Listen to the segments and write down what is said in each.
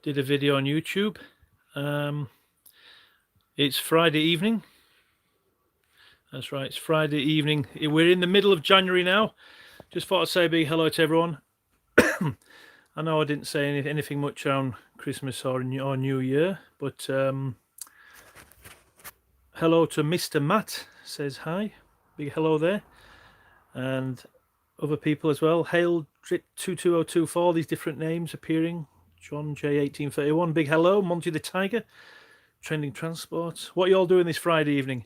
did a video on YouTube. It's Friday evening. That's right, it's Friday evening. We're in the middle of January now. Just thought I'd say a big hello to everyone. I know I didn't say anything much around Christmas or New Year, but hello to Mr. Matt, says hi. Big hello there. And other people as well. Hail 22024, these different names appearing. John J1831, big hello. Monty the Tiger, Trending Transport. What are you all doing this Friday evening?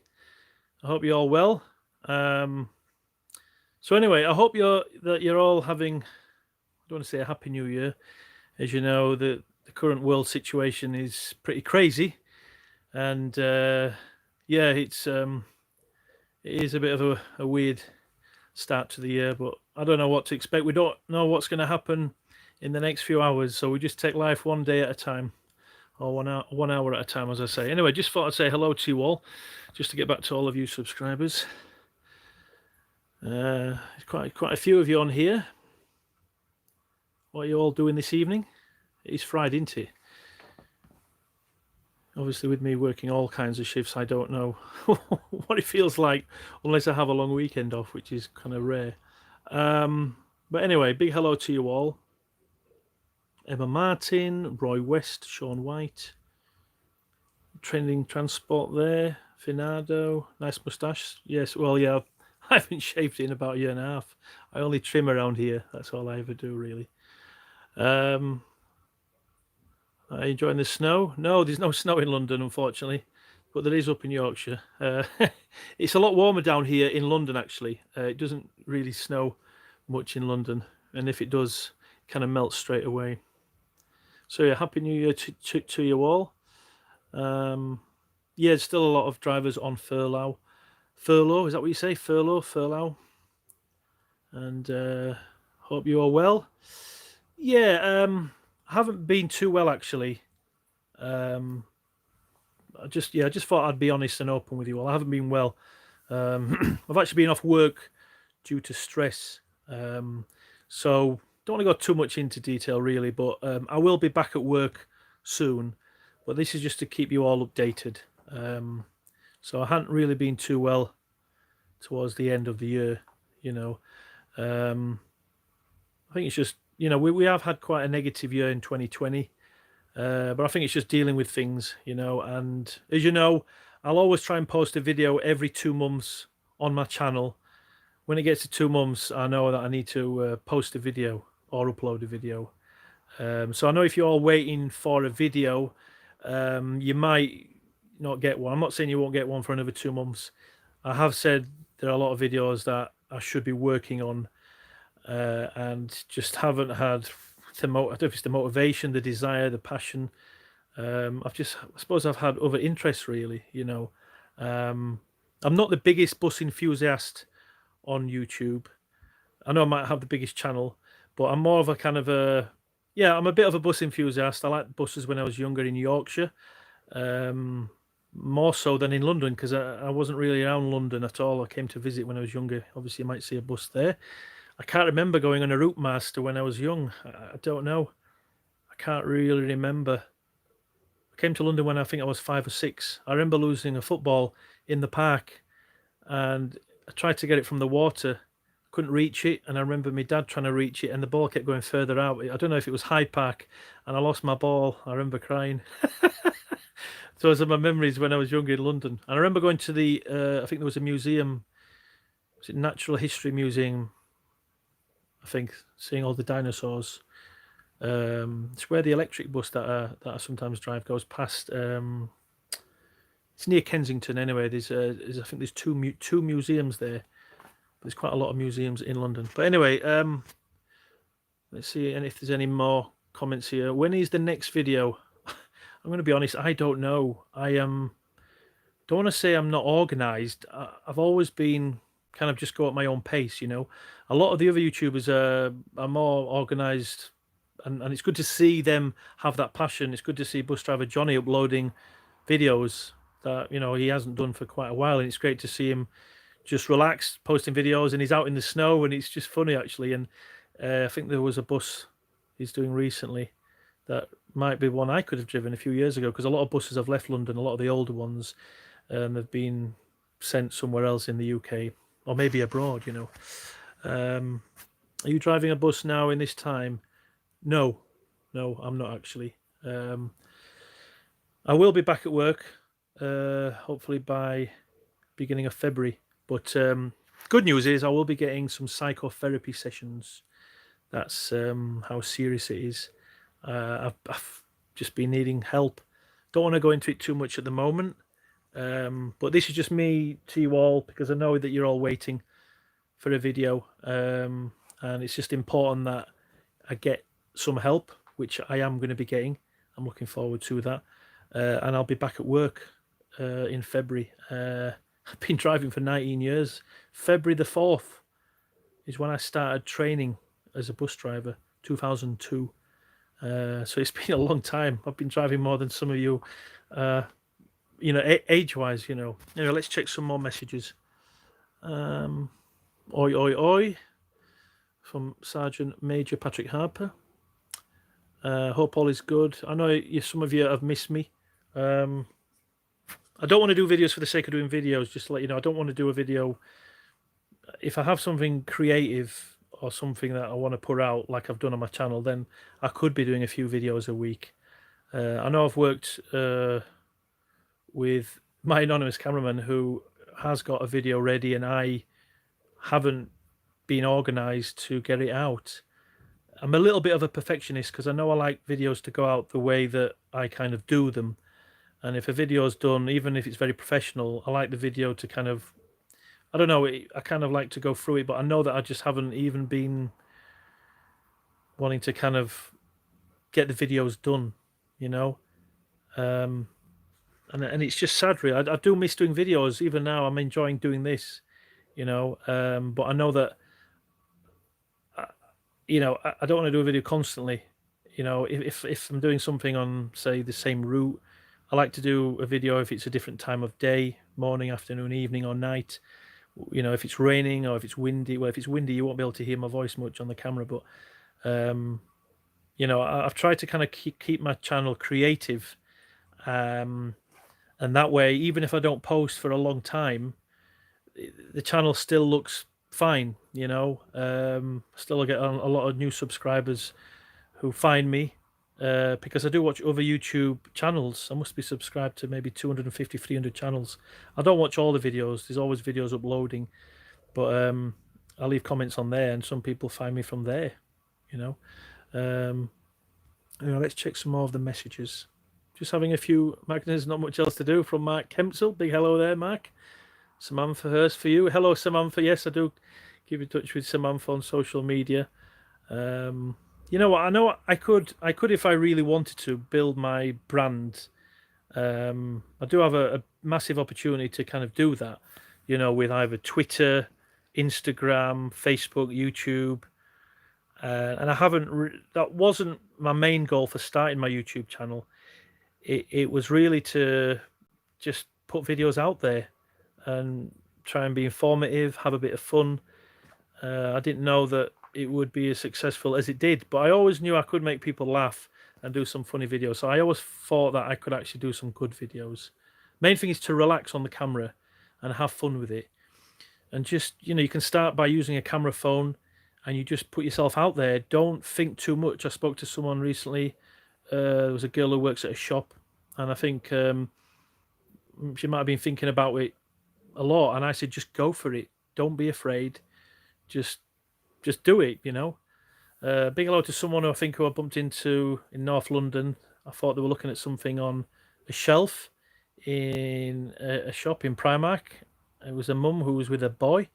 I hope you're all well. So anyway, I hope you're all having, I don't want to say a happy new year. As you know, the current world situation is pretty crazy, and yeah, it is a bit of a weird start to the year, but I don't know what to expect. We don't know what's going to happen in the next few hours, so we just take life one day at a time, or 1 hour at a time, as I say. Anyway, just thought I'd say hello to you all, just to get back to all of you subscribers. There's quite a few of you on here. What are you all doing this evening? It's Friday, isn't it? Obviously, with me working all kinds of shifts, I don't know what it feels like unless I have a long weekend off, which is kind of rare. But anyway, big hello to you all. Emma Martin, Roy West, Shaun White, Trending Transport there, Finado, nice moustache. Yes, well, yeah, I haven't shaved it in about a year and a half. I only trim around here. That's all I ever do, really. Are you enjoying the snow? No, there's no snow in London, unfortunately, but there is up in Yorkshire. It's a lot warmer down here in London, actually. It doesn't really snow much in London, and if it does, it kind of melts straight away. So yeah, Happy New Year to you all. Yeah, there's still a lot of drivers on furlough. Furlough, is that what you say? Furlough. And hope you are well. Yeah, I haven't been too well, actually. I just thought I'd be honest and open with you all. I haven't been well. I've actually been off work due to stress. So don't want to go too much into detail, really, but I will be back at work soon. But this is just to keep you all updated. So I hadn't really been too well towards the end of the year, you know. I think it's just, you know, we have had quite a negative year in 2020. But I think it's just dealing with things, you know. And as you know, I'll always try and post a video every 2 months on my channel. When it gets to 2 months, I know that I need to post a video or upload a video. So I know if you're all waiting for a video, you might not get one. I'm not saying you won't get one for another 2 months. I have said there are a lot of videos that I should be working on and just haven't had I don't know if it's the motivation, the desire, the passion. I suppose I've had other interests, really, you know. I'm not the biggest bus enthusiast on YouTube. I know I might have the biggest channel, but I'm more of a kind of I'm a bit of a bus enthusiast. I liked buses when I was younger in Yorkshire, more so than in London, because I wasn't really around London at all. I came to visit when I was younger. Obviously, you might see a bus there. I can't remember going on a route master when I was young. I don't know. I can't really remember. I came to London when I think I was 5 or 6. I remember losing a football in the park, and I tried to get it from the water. Couldn't reach it, and I remember my dad trying to reach it, and the ball kept going further out. I don't know if it was Hyde Park, and I lost my ball. I remember crying. So those are my memories when I was younger in London. And I remember going to the, I think there was a museum, was it Natural History Museum? I think, seeing all the dinosaurs. It's where the electric bus that I sometimes drive goes past. It's near Kensington, anyway. I think there's two museums there. There's quite a lot of museums in London. But anyway, let's see, and if there's any more comments here. When is the next video? I'm going to be honest, I don't know. I don't want to say I'm not organized. I've always been kind of just go at my own pace, you know. A lot of the other YouTubers are more organized, and it's good to see them have that passion. It's good to see Busdriverjonny uploading videos that, you know, he hasn't done for quite a while, and it's great to see him just relaxed, posting videos, and he's out in the snow, and it's just funny, actually. And I think there was a bus he's doing recently that might be one I could have driven a few years ago, because a lot of buses have left London, a lot of the older ones, have been sent somewhere else in the UK or maybe abroad, you know. Are you driving a bus now in this time? No, I'm not actually. I will be back at work, hopefully by beginning of February. But good news is I will be getting some psychotherapy sessions. That's how serious it is. I've just been needing help. Don't want to go into it too much at the moment. But this is just me to you all, because I know that you're all waiting for a video. And it's just important that I get some help, which I am going to be getting. I'm looking forward to that. And I'll be back at work in February. I've been driving for 19 years. February the 4th is when I started training as a bus driver, 2002. So it's been a long time. I've been driving more than some of you, you know, age-wise, you know. Anyway, let's check some more messages. Oi, oi, oi, from Sergeant Major Patrick Harper. Hope all is good. I know some of you have missed me. I don't want to do videos for the sake of doing videos, just to let you know. I don't want to do a video. If I have something creative or something that I want to put out, like I've done on my channel, then I could be doing a few videos a week. I know I've worked with my anonymous cameraman who has got a video ready, and I haven't been organized to get it out. I'm a little bit of a perfectionist, because I know I like videos to go out the way that I kind of do them. And if a video's done, even if it's very professional, I like the video to kind of, I don't know, I kind of like to go through it, but I know that I just haven't even been wanting to kind of get the videos done, you know. And it's just sad, really. I do miss doing videos. Even now, I'm enjoying doing this, you know. But I know that, you know, I don't want to do a video constantly. You know, if I'm doing something on, say, the same route, I like to do a video if it's a different time of day, morning, afternoon, evening, or night. You know, if it's raining or if it's windy. Well, if it's windy, you won't be able to hear my voice much on the camera. But, you know, I've tried to kind of keep my channel creative. And that way, even if I don't post for a long time, the channel still looks fine, you know. Still get a lot of new subscribers who find me. Because I do watch other YouTube channels. I must be subscribed to maybe 250, 300 channels. I don't watch all the videos. There's always videos uploading. But I leave comments on there, and some people find me from there, you know. You know, let's check some more of the messages. Just having a few. Mark, there's not much else to do, from Mark Kempsell. Big hello there, Mark. Samantha Hurst for you. Hello, Samantha. Yes, I do keep in touch with Samantha on social media. You know what? I know I could if I really wanted to build my brand. I do have a massive opportunity to kind of do that, you know, with either Twitter, Instagram, Facebook, YouTube, and I haven't. That wasn't my main goal for starting my YouTube channel. It was really to just put videos out there and try and be informative, have a bit of fun. I didn't know that it would be as successful as it did, but I always knew I could make people laugh and do some funny videos. So I always thought that I could actually do some good videos. Main thing is to relax on the camera and have fun with it. And just, you know, you can start by using a camera phone and you just put yourself out there. Don't think too much. I spoke to someone recently. There was a girl who works at a shop, and I think she might have been thinking about it a lot. And I said, just go for it. Don't be afraid. Just do it, you know. Big hello to someone who I bumped into in North London. I thought they were looking at something on a shelf in a shop in Primark. It was a mum who was with a boy,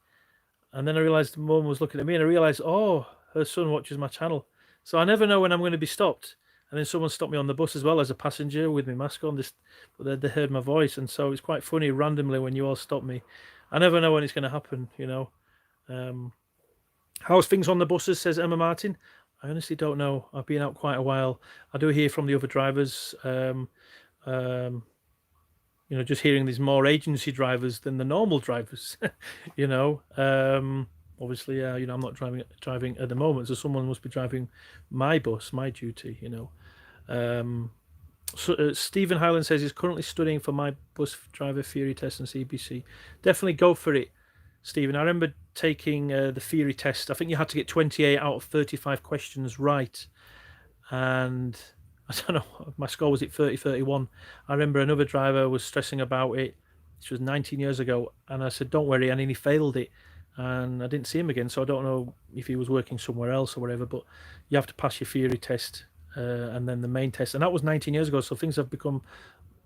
and then I realized the mum was looking at me, and I realized, oh, her son watches my channel. So I never know when I'm going to be stopped. And then someone stopped me on the bus as well as a passenger with my mask on. But they heard my voice, and so it's quite funny randomly when you all stop me. I never know when it's going to happen, you know. How's things on the buses, says Emma Martin. I honestly don't know. I've been out quite a while. I do hear from the other drivers, you know, just hearing there's more agency drivers than the normal drivers, you know. Obviously, you know, I'm not driving at the moment, so someone must be driving my bus, my duty, you know. So, Stephen Highland says he's currently studying for my bus driver theory test and CBC. Definitely go for it, Stephen. I remember taking the theory test. I think you had to get 28 out of 35 questions right. And I don't know, my score was at 31. I remember another driver was stressing about it. This was 19 years ago. And I said, don't worry. And then he failed it. And I didn't see him again. So I don't know if he was working somewhere else or whatever. But you have to pass your theory test and then the main test. And that was 19 years ago. So things have become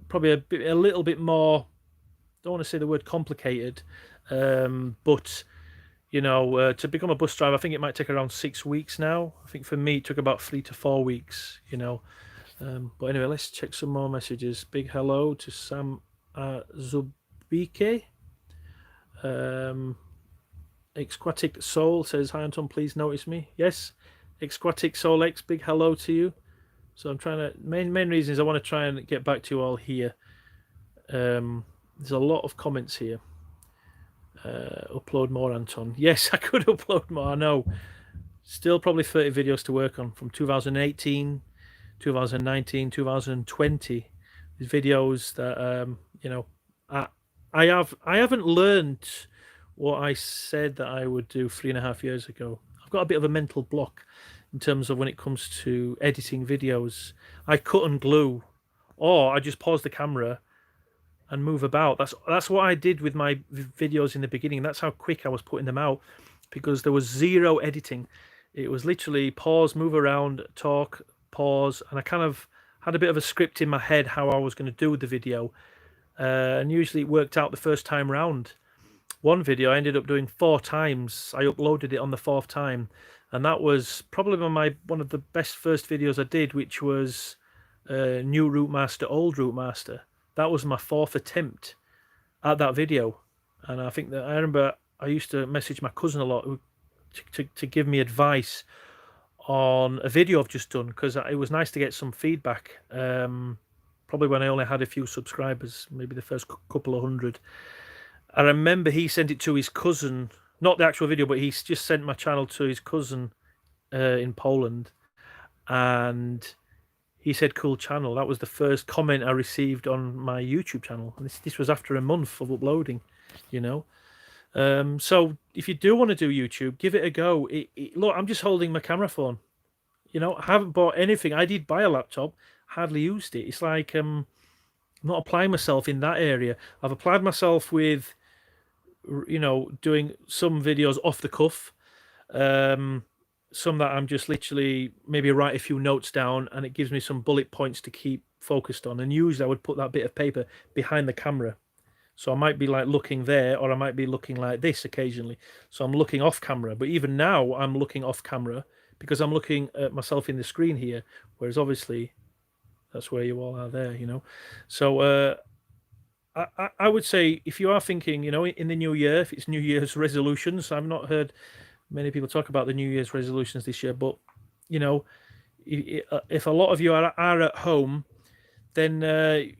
probably a little bit more, don't want to say the word complicated, but you know, to become a bus driver, I think it might take around 6 weeks now. I think for me, it took about 3 to 4 weeks, you know. But anyway, let's check some more messages. Big hello to Sam Zubike. Exquatic Soul says, hi, Anton, please notice me. Yes, Exquatic Soul X, big hello to you. So I'm trying to, main reason is I want to try and get back to you all here. There's a lot of comments here. Upload more, Anton. Yes, I could upload more, I know. Still probably 30 videos to work on from 2018, 2019, 2020. These videos that, you know, I haven't learned what I said that I would do 3.5 years ago. I've got a bit of a mental block in terms of when it comes to editing videos. I cut and glue, or I just pause the camera and move about. That's what I did with my videos in the beginning. That's how quick I was putting them out, because there was zero editing. It was literally pause, move around, talk, pause, and I kind of had a bit of a script in my head how I was going to do the video, and usually it worked out the first time round. One video I ended up doing 4 times. I uploaded it on the 4th time, and that was probably one of the best first videos I did, which was new route master, old route master. That was my 4th attempt at that video. And I think that I remember I used to message my cousin a lot to give me advice on a video I've just done, because it was nice to get some feedback. Probably when I only had a few subscribers, maybe the first couple of hundred. I remember he sent it to his cousin, not the actual video, but he just sent my channel to his cousin in Poland. And he said, cool channel. That was the first comment I received on my YouTube channel. And this was after a month of uploading, you know. So if you do want to do YouTube, give it a go. Look, I'm just holding my camera phone. You know, I haven't bought anything. I did buy a laptop, hardly used it. It's like I'm not applying myself in that area. I've applied myself with, you know, doing some videos off the cuff. Some that I'm just literally maybe write a few notes down and it gives me some bullet points to keep focused on. And usually I would put that bit of paper behind the camera. So I might be like looking there, or I might be looking like this occasionally. So I'm looking off camera. But even now I'm looking off camera because I'm looking at myself in the screen here. Whereas obviously that's where you all are there, you know. So I would say if you are thinking, you know, in the new year, if it's New Year's resolutions, I've not heard many people talk about the New Year's resolutions this year, but you know, if a lot of you are at home, then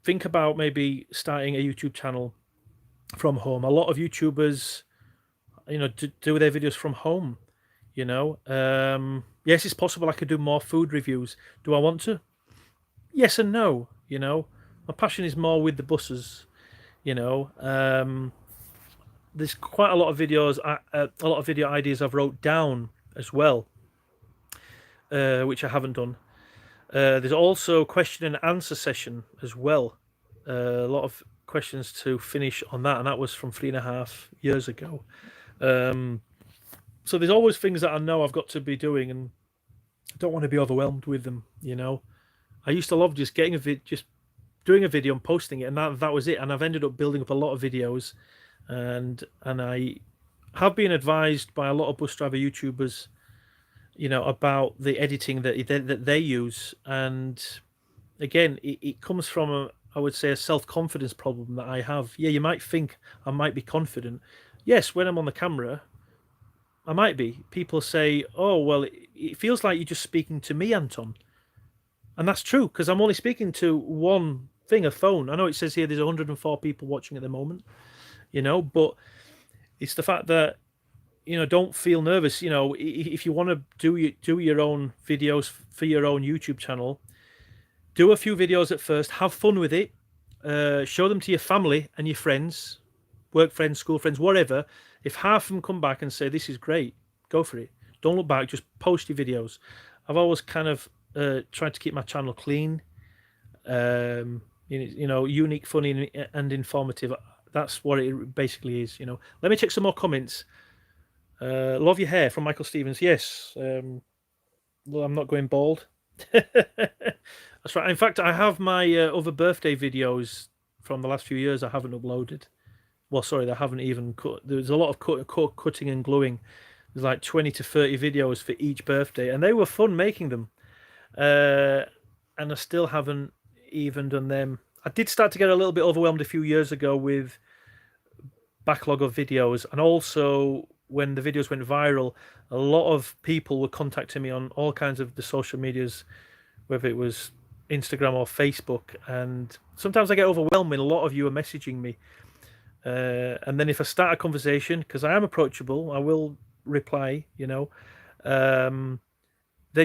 think about maybe starting a YouTube channel from home. A lot of YouTubers, you know, do their videos from home. You know, yes, it's possible I could do more food reviews. Do I want to? Yes and no. You know, my passion is more with the buses. You know. There's quite a lot of videos, a lot of video ideas I've wrote down as well, which I haven't done. There's also question and answer session as well. A lot of questions to finish on that, and that was from 3.5 years ago. So there's always things that I know I've got to be doing, and I don't want to be overwhelmed with them. You know, I used to love just getting just doing a video and posting it, and that was it. And I've ended up building up a lot of videos. And I have been advised by a lot of bus driver YouTubers, you know, about the editing that they use. And again, it comes from I would say a self-confidence problem that I have. Yeah, you might think I might be confident. Yes, when I'm on the camera, I might be. People say, oh, well, it feels like you're just speaking to me, Anton. And that's true, because I'm only speaking to one thing, a phone. I know it says here there's 104 people watching at the moment. You know, but it's the fact that, you know, don't feel nervous. You know, if you want to do your own videos for your own YouTube channel, do a few videos at first, have fun with it, show them to your family and your friends, work friends, school friends, whatever. If half of them come back and say, this is great, go for it. Don't look back, just post your videos. I've always kind of tried to keep my channel clean, unique, funny, and informative. That's what it basically is, Let me check some more comments. Love your hair from Michael Stevens. Yes. Well, I'm not going bald. That's right. In fact, I have my other birthday videos from the last few years I haven't uploaded. Well, sorry, they haven't even cut. There's a lot of cutting and gluing. There's like 20 to 30 videos for each birthday, and they were fun making them. And I still haven't even done them. I did start to get a little bit overwhelmed a few years ago with backlog of videos, and also when the videos went viral, a lot of people were contacting me on all kinds of the social medias, whether it was Instagram or Facebook, and sometimes I get overwhelmed. A lot of you are messaging me, and then if I start a conversation, because I am approachable, I will reply, then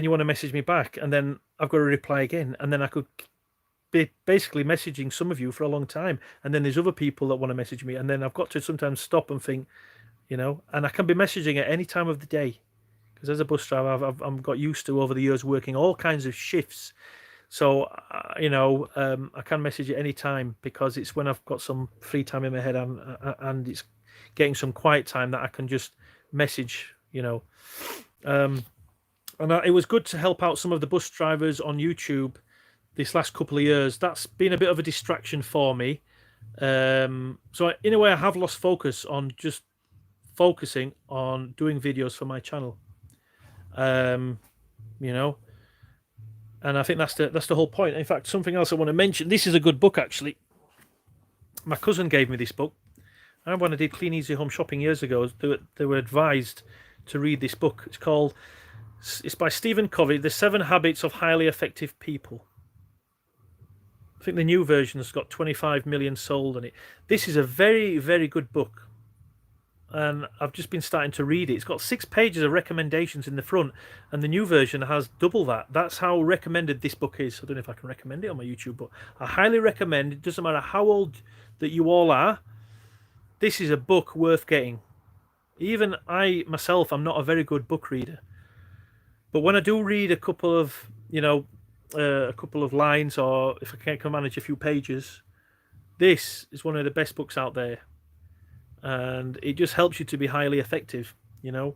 you want to message me back, and then I've got to reply again, and then I could be basically messaging some of you for a long time, and then there's other people that want to message me, and then I've got to sometimes stop and think, and I can be messaging at any time of the day, because as a bus driver, I've got used to over the years working all kinds of shifts. So, I can message at any time, because it's when I've got some free time in my head, and it's getting some quiet time that I can just message, it was good to help out some of the bus drivers on YouTube this last couple of years. That's been a bit of a distraction for me. So in a way, I have lost focus on just focusing on doing videos for my channel. And I think that's the whole point. In fact, something else I want to mention. This is a good book, actually. My cousin gave me this book. And when I did Clean Easy Home Shopping years ago, they were advised to read this book. It's by Stephen Covey, The 7 Habits of Highly Effective People. I think the new version has got 25 million sold on it. This is a very, very good book. And I've just been starting to read it. It's got 6 pages of recommendations in the front, and the new version has double that. That's how recommended this book is. I don't know if I can recommend it on my YouTube, but I highly recommend. It doesn't matter how old that you all are. This is a book worth getting. Even I myself, I'm not a very good book reader, but when I do read a couple of lines, or if I can manage a few pages, this is one of the best books out there. And it just helps you to be highly effective, That's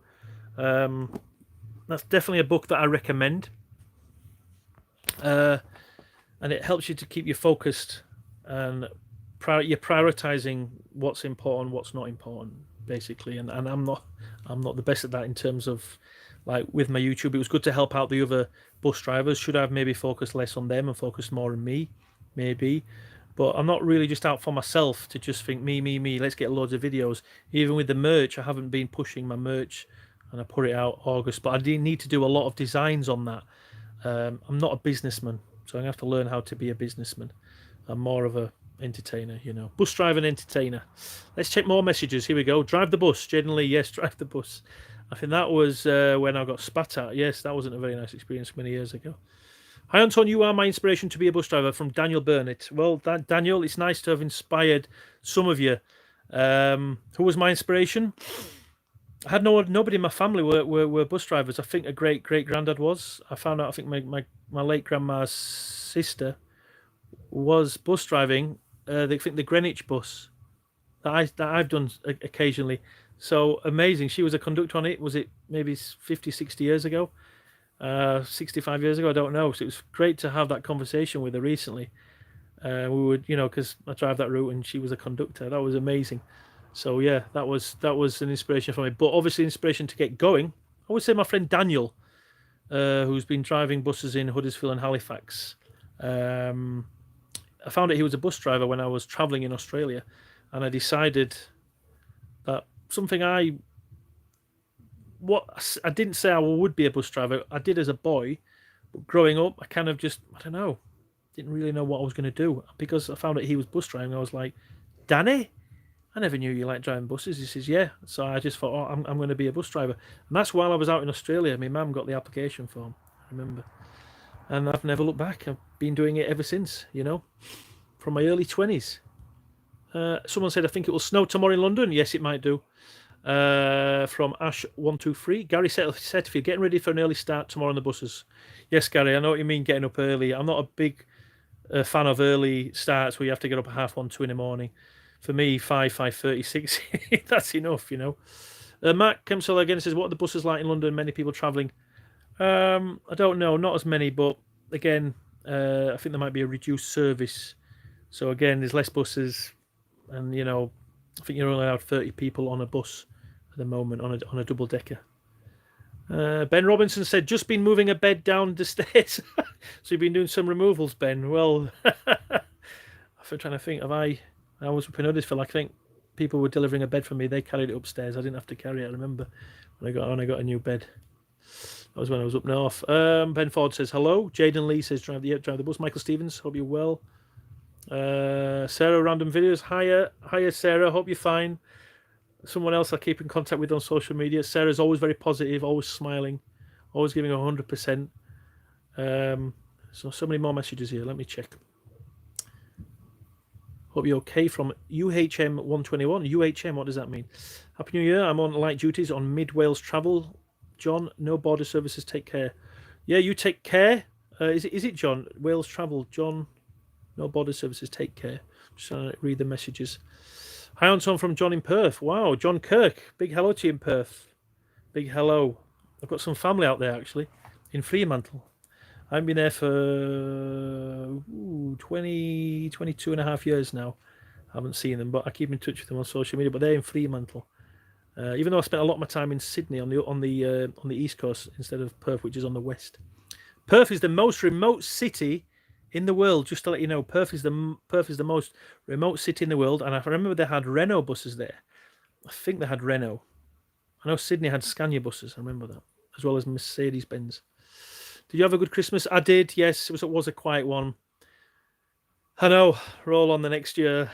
definitely a book that I recommend. And it helps you to keep you focused, and you're prioritizing what's important, what's not important, basically. And I'm not the best at that in terms of, like, with my YouTube. It was good to help out the other bus drivers. Should I have maybe focused less on them and focused more on me? Maybe. But I'm not really just out for myself to just think me, let's get loads of videos. Even with the merch, I haven't been pushing my merch, and I put it out August, but I didn't need to do a lot of designs on that. I'm not a businessman, so I'm going to have to learn how to be a businessman. I'm more of a entertainer, Bus driver and entertainer. Let's check more messages. Here we go. Drive the bus. Jade and Lee, yes, drive the bus. I think that was when I got spat at. Yes, that wasn't a very nice experience many years ago. Hi, Anton, you are my inspiration to be a bus driver, from Daniel Burnett. Well, Daniel, it's nice to have inspired some of you. Who was my inspiration? I had nobody in my family were bus drivers. I think a great-granddad was. I found out, I think my late grandma's sister was bus driving. They think the Greenwich bus that I've done occasionally. So amazing. She was a conductor on it. Was it maybe 50, 60 years ago? 65 years ago, I don't know. So it was great to have that conversation with her recently. We would, because I drive that route, and she was a conductor. That was amazing. So yeah, that was an inspiration for me. But obviously, inspiration to get going, I would say my friend Daniel, who's been driving buses in Huddersfield and Halifax. I found out he was a bus driver when I was traveling in Australia, and I decided that something I didn't say I would be a bus driver. I did as a boy, but growing up, I kind of just, I don't know, didn't really know what I was going to do, because I found out he was bus driving. I was like, Danny, I never knew you liked driving buses. He says, yeah. So I just thought, I'm going to be a bus driver. And that's while I was out in Australia. My mum got the application form, I remember. and I've never looked back. I've been doing it ever since, you know, from my early 20s. Someone said, I think it will snow tomorrow in London. Yes, it might do. From Ash123. Gary said, if you're getting ready for an early start tomorrow on the buses. Yes, Gary, I know what you mean, getting up early. I'm not a big fan of early starts where you have to get up at 1:30, 2 in the morning. For me, 5:30, 6, that's enough, you know. Matt Kemsel again says, what are the buses like in London? Many people travelling. I don't know, not as many, but again, I think there might be a reduced service. So again, there's less buses, and you know, I think you're only allowed 30 people on a bus at the moment on a double decker. Ben Robinson said, just been moving a bed down the stairs. So you've been doing some removals, Ben. Well, I'm trying to think. I was up in Huddersfield. I think people were delivering a bed for me. They carried it upstairs. I didn't have to carry it. I remember when I got a new bed. That was when I was up north. Ben Ford says hello. Jade and Lee says drive the bus. Michael Stevens, hope you're well. Sarah, random videos. Hiya Sarah, hope you're fine. Someone else I keep in contact with on social media. Sarah's always very positive, always smiling, always giving 100%. So many more messages here. Let me check. Hope you're okay from UHM 121. UHM, what does that mean? Happy New Year. I'm on light duties on Mid Wales travel. John, no border services. Take care. Yeah, you take care. Is it John? Wales travel. John, no border services. Take care. Just trying to read the messages. Hi, Anton from John in Perth. Wow, John Kirk. Big hello to you in Perth. Big hello. I've got some family out there, actually, in Fremantle. I've been there for 22 and a half years now. I haven't seen them, but I keep in touch with them on social media. But they're in Fremantle. Even though I spent a lot of my time in Sydney on the east coast instead of Perth, which is on the west. Perth is the most remote city in the world. Just to let you know, Perth is the most remote city in the world. And I remember they had Renault buses there. I think they had Renault. I know Sydney had Scania buses. I remember that, as well as Mercedes-Benz. Did you have a good Christmas? I did, yes. It was a quiet one. I know. Roll on the next year.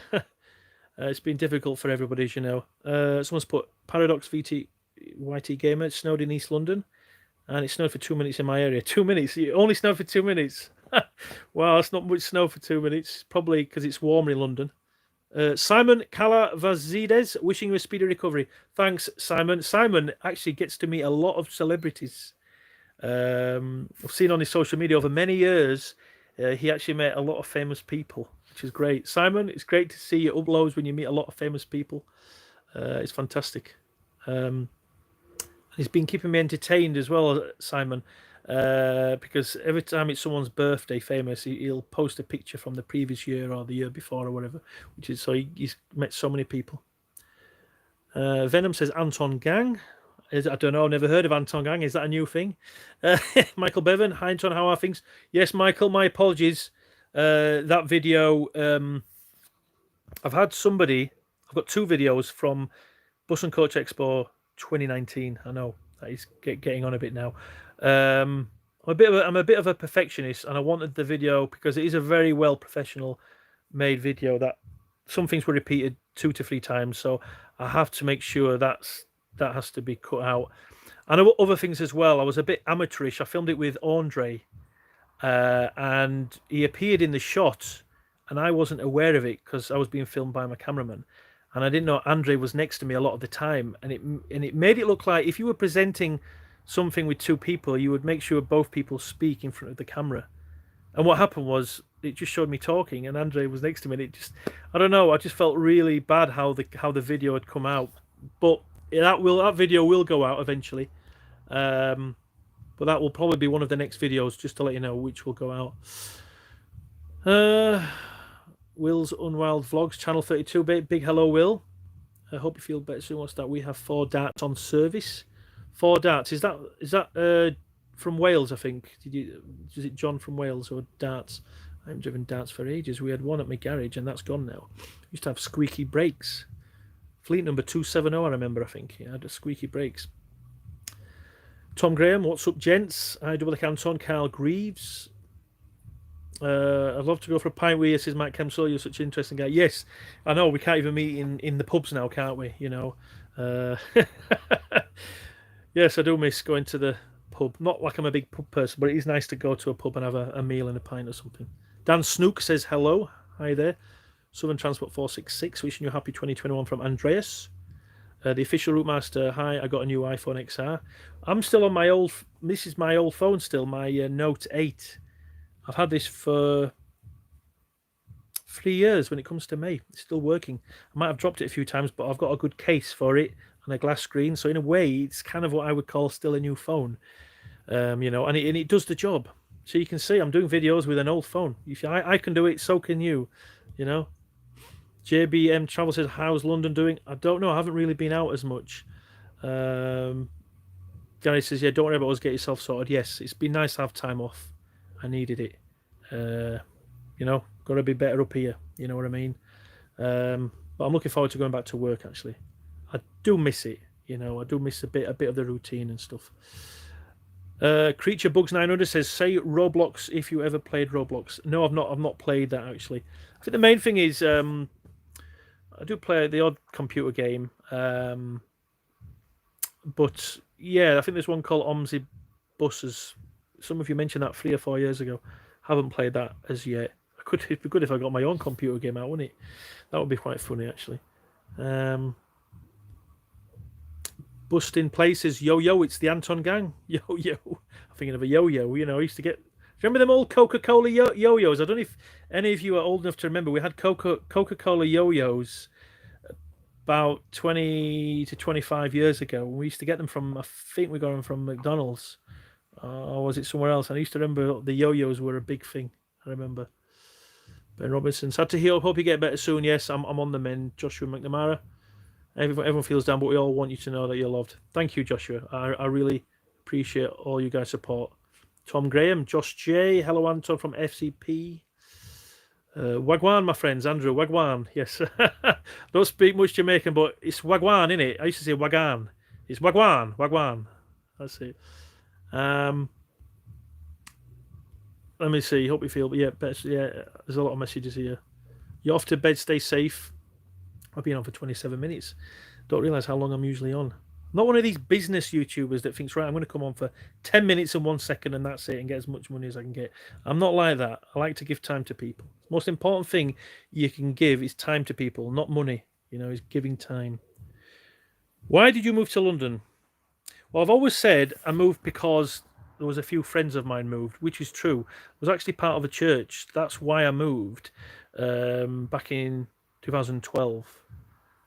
It's been difficult for everybody, as you know. Someone's put Paradox YT Gamer. It snowed in East London, and it snowed for 2 minutes in my area. 2 minutes? It only snowed for 2 minutes. Wow, that's not much snow for 2 minutes. Probably because it's warmer in London. Simon Calavazides, wishing you a speedy recovery. Thanks, Simon. Simon actually gets to meet a lot of celebrities. I've seen on his social media over many years. He actually met a lot of famous people, which is great. Simon, it's great to see your uploads when you meet a lot of famous people. It's fantastic. He's been keeping me entertained as well, Simon, because every time it's someone's birthday, famous, he'll post a picture from the previous year or the year before or whatever. Which is so he's met so many people. Venom says Anton Gang. I don't know. I've never heard of Anton Gang. Is that a new thing? Michael Bevan. Hi, Anton. How are things? Yes, Michael. My apologies. That video. I've had somebody. I've got 2 videos from Bus and Coach Expo 2019. I know that is getting on a bit now. I'm a bit of a perfectionist, and I wanted the video because it is a very well professional made video. That some things were repeated 2 to 3 times, so I have to make sure that has to be cut out. And other things as well. I was a bit amateurish. I filmed it with Andre, and he appeared in the shot, and I wasn't aware of it because I was being filmed by my cameraman, and I didn't know Andre was next to me a lot of the time, and it made it look like if you were presenting something with 2 people, you would make sure both people speak in front of the camera. And what happened was it just showed me talking, and Andre was next to me. And it just, I don't know, I just felt really bad how the video had come out, but that video will go out eventually, but that will probably be one of the next videos, just to let you know, which will go out. Will's Unwild Vlogs, channel 32. Big hello, Will. I hope you feel better soon. What's that? We have 4 darts on service. 4 darts. Is that from Wales? I think. Is it John from Wales or darts? I haven't driven darts for ages. We had one at my garage, and that's gone now. We used to have squeaky brakes. Fleet number 270, I remember, I think. He had a squeaky brakes. Tom Graham, what's up, gents? I Doubledeckeranton. Carl Greaves. I'd love to go for a pint with you, says Matt Kemsel. You're such an interesting guy. Yes, I know. We can't even meet in the pubs now, can't we? You know. Yes, I do miss going to the pub. Not like I'm a big pub person, but it is nice to go to a pub and have a meal and a pint or something. Dan Snook says hello. Hi there. Southern Transport 466, wishing you a happy 2021 from Andreas. The official route master, hi, I got a new iPhone XR. I'm still on my old, this is my old phone still, my Note 8. I've had this for 3 years when it comes to me. It's still working. I might have dropped it a few times, but I've got a good case for it and a glass screen. So in a way, it's kind of what I would call still a new phone, and it does the job. So you can see I'm doing videos with an old phone. If I can do it, so can you, JBM Travel says, how's London doing? I don't know. I haven't really been out as much. Gary says, yeah, don't worry about us. Get yourself sorted. Yes, it's been nice to have time off. I needed it. Got to be better up here. You know what I mean? But I'm looking forward to going back to work, actually. I do miss it. I do miss a bit of the routine and stuff. Creature Bugs 900 says, say Roblox if you ever played Roblox. No, I've not played that, actually. I think the main thing is I do play the odd computer game, but yeah, I think there's one called Buses. Some of you mentioned that 3 or 4 years ago. Haven't played that as yet. It'd be good if I got my own computer game out, wouldn't it? That would be quite funny, actually. Busting Places, yo, it's the Anton gang. Yo. I'm thinking of a yo-yo, I used to get... Remember them old Coca-Cola yo-yos? I don't know if any of you are old enough to remember. We had Coca-Cola yo-yos about 20 to 25 years ago. We used to get them I think we got them from McDonald's. Or was it somewhere else? And I used to remember the yo-yos were a big thing. I remember. Ben Robinson, sad to hear. Hope you get better soon. Yes, I'm on the mend. Joshua McNamara. Everyone feels down, but we all want you to know that you're loved. Thank you, Joshua. I really appreciate all you guys' support. Tom Graham, Josh J, hello Anton from FCP. Wagwan, my friends, Andrew, Wagwan, yes. Don't speak much Jamaican, but it's Wagwan, innit? I used to say Wagan. It's Wagwan. That's it. Let me see, hope you feel, but yeah, there's a lot of messages here. You're off to bed, stay safe. I've been on for 27 minutes. Don't realise how long I'm usually on. I'm not one of these business YouTubers that thinks, right, I'm going to come on for 10 minutes and 1 second and that's it and get as much money as I can get. I'm not like that. I like to give time to people. The most important thing you can give is time to people, not money. Is giving time. Why did you move to London? Well, I've always said I moved because there was a few friends of mine moved, which is true. I was actually part of a church. That's why I moved back in 2012.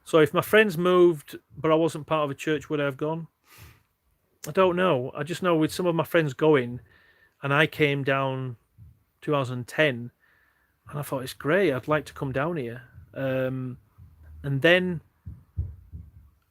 So if my friends moved, but I wasn't part of a church, would I have gone? I don't know. I just know with some of my friends going, and I came down 2010, and I thought, it's great. I'd like to come down here. And then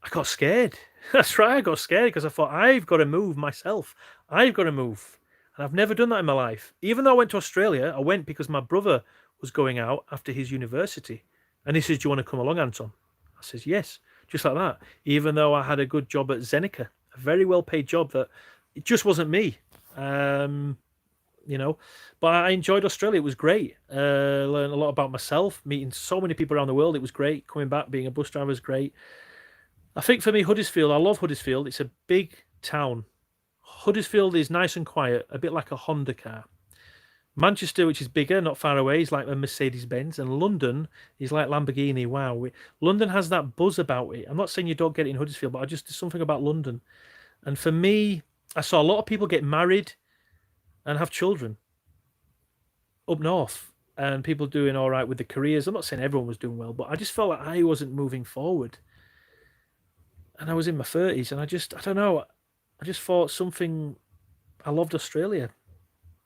I got scared. That's right. I got scared because I thought, I've got to move myself. I've got to move. And I've never done that in my life. Even though I went to Australia, I went because my brother was going out after his university. And he says, do you want to come along, Anton? I says, yes, just like that. Even though I had a good job at Zeneca, a very well-paid job that it just wasn't me, But I enjoyed Australia. It was great. Learned a lot about myself, meeting so many people around the world. It was great. Coming back, being a bus driver is great. I think for me, Huddersfield, I love Huddersfield. It's a big town. Huddersfield is nice and quiet, a bit like a Honda car. Manchester, which is bigger, not far away, is like a Mercedes-Benz, and London is like Lamborghini. Wow, London has that buzz about it. I'm not saying you don't get it in Huddersfield, but there's something about London. And for me, I saw a lot of people get married and have children up north, and people doing all right with the careers. I'm not saying everyone was doing well, but I just felt like I wasn't moving forward. And I was in my 30s, and I don't know, I just thought something, I loved Australia.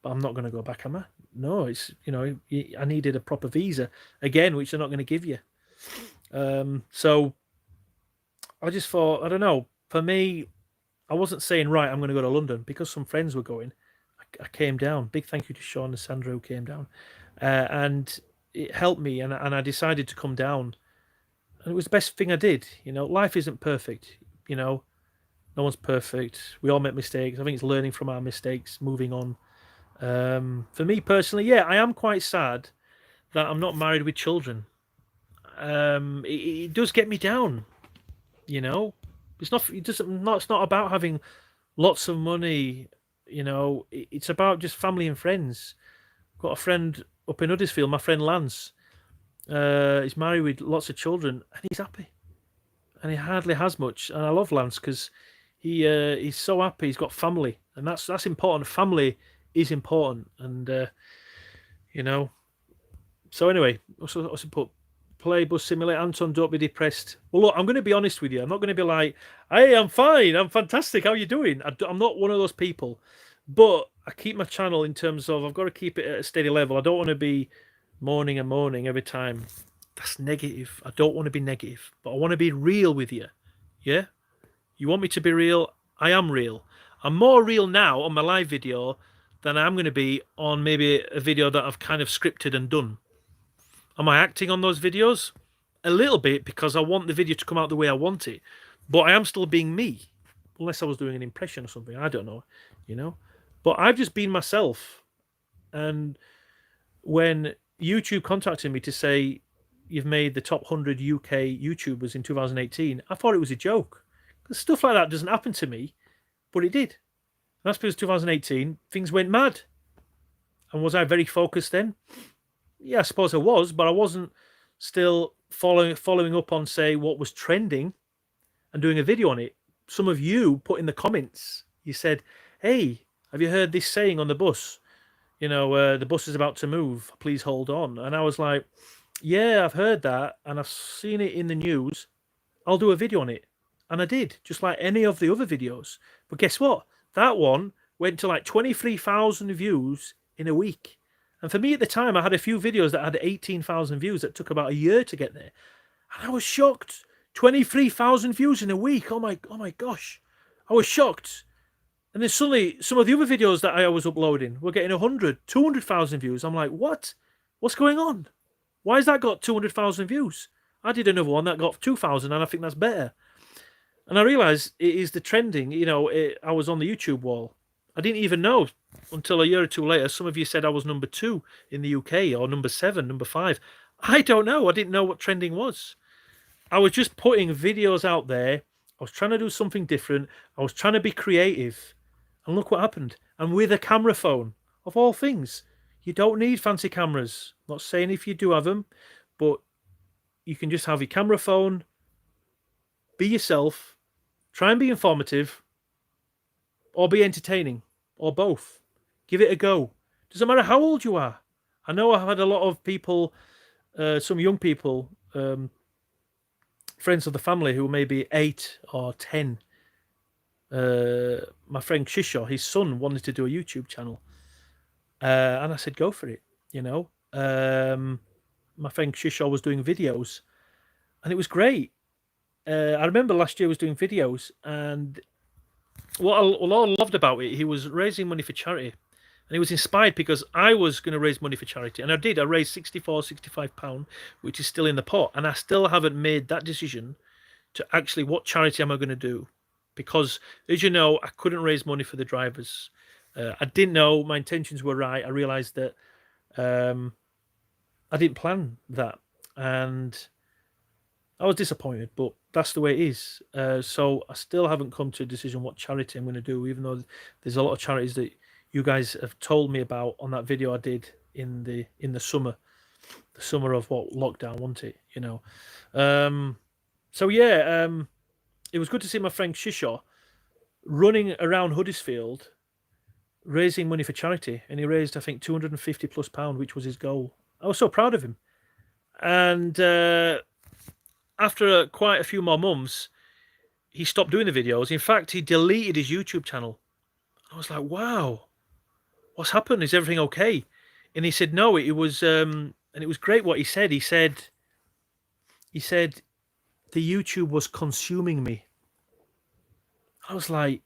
But I'm not going to go back, am I? No, it's, I needed a proper visa again, which they're not going to give you. So I just thought, I don't know, for me, I wasn't saying, right, I'm going to go to London because some friends were going. I came down. Big thank you to Shaun and Sandra who came down. And it helped me, and I decided to come down. And it was the best thing I did. Life isn't perfect. No one's perfect. We all make mistakes. I think it's learning from our mistakes, moving on. For me personally, yeah, I am quite sad that I'm not married with children. It does get me down, It's not about having lots of money You know, it's about just family and friends. Got a friend up in Huddersfield, my friend Lance. He's married with lots of children, and he's happy. And he hardly has much. And I love Lance because he's so happy. He's got family, and that's important. Family is important, and you know. So anyway, also put play Bus Simulator. Anton, don't be depressed. Well, look, I'm going to be honest with you. I'm not going to be like, hey, I'm fine. I'm fantastic. How are you doing? I'm not one of those people. But I keep my channel in terms of I've got to keep it at a steady level. I don't want to be moaning and moaning every time. That's negative. I don't want to be negative. But I want to be real with you. Yeah? You want me to be real? I am real. I'm more real now on my live video than I am going to be on maybe a video that I've kind of scripted and done. Am I acting on those videos? A little bit, because I want the video to come out the way I want it. But I am still being me. Unless I was doing an impression or something. I don't know. You know? But I've just been myself. And when YouTube contacted me to say you've made the top 100 UK YouTubers in 2018, I thought it was a joke. Because stuff like that doesn't happen to me. But it did. And that's because 2018, things went mad. And was I very focused then? Yeah, I suppose I was, but I wasn't still following up on, say, what was trending and doing a video on it. Some of you put in the comments, you said, hey, have you heard this saying on the bus? You know, the bus is about to move. Please hold on. And I was like, yeah, I've heard that. And I've seen it in the news. I'll do a video on it. And I did, just like any of the other videos. But guess what? That one went to like 23,000 views in a week. And for me at the time, I had a few videos that had 18,000 views that took about a year to get there. And I was shocked. 23,000 views in a week. Oh my gosh. I was shocked. And then suddenly, some of the other videos that I was uploading were getting 100, 200,000 views. I'm like, what? What's going on? Why has that got 200,000 views? I did another one that got 2,000, and I think that's better. And I realised it is the trending. You know, I was on the YouTube wall. I didn't even know until a year or two later. Some of you said I was number 2 in the UK, or number 7, number 5. I don't know. I didn't know what trending was. I was just putting videos out there. I was trying to do something different. I was trying to be creative. And look what happened. And with a camera phone, of all things. You don't need fancy cameras. Not saying if you do have them, but you can just have your camera phone, be yourself, try and be informative, or be entertaining, or both. Give it a go. Doesn't matter how old you are. I know I've had a lot of people, some young people, friends of the family who may be 8 or 10. My friend Shisho, his son, wanted to do a YouTube channel. And I said, go for it, you know. My friend Shisho was doing videos, and it was great. I remember last year I was doing videos, and what I loved about it, he was raising money for charity. And he was inspired because I was going to raise money for charity. And I did. I raised £65, which is still in the pot. And I still haven't made that decision to actually what charity am I going to do. Because, as you know, I couldn't raise money for the drivers. I didn't know my intentions were right. I realised that I didn't plan that. And I was disappointed, but that's the way it is. So I still haven't come to a decision what charity I'm going to do, even though there's a lot of charities that you guys have told me about on that video I did in the summer of what lockdown, wasn't it? You know. So yeah, it was good to see my friend Shisho running around Huddersfield raising money for charity, and he raised I think £250+ which was his goal. I was so proud of him. And after quite a few more months, he stopped doing the videos. In fact, he deleted his YouTube channel. I was like, wow, what's happened? Is everything okay? And he said, no, it was, and it was great what he said. He said, the YouTube was consuming me. I was like,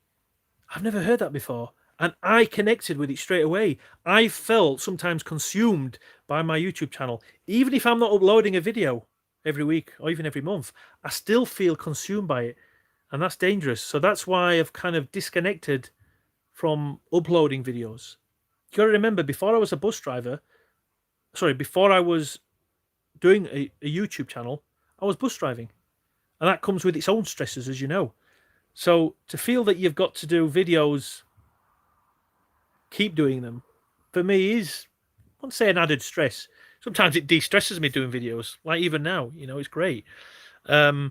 I've never heard that before. And I connected with it straight away. I felt sometimes consumed by my YouTube channel. Even if I'm not uploading a video every week or even every month, I still feel consumed by it. And that's dangerous. So that's why I've kind of disconnected from uploading videos. You got to remember, before I was a bus driver, before I was doing a YouTube channel, I was bus driving. And that comes with its own stresses, as you know. So to feel that you've got to do videos keep doing them, for me is, I won't say an added stress. Sometimes it de-stresses me doing videos, like even now, it's great. But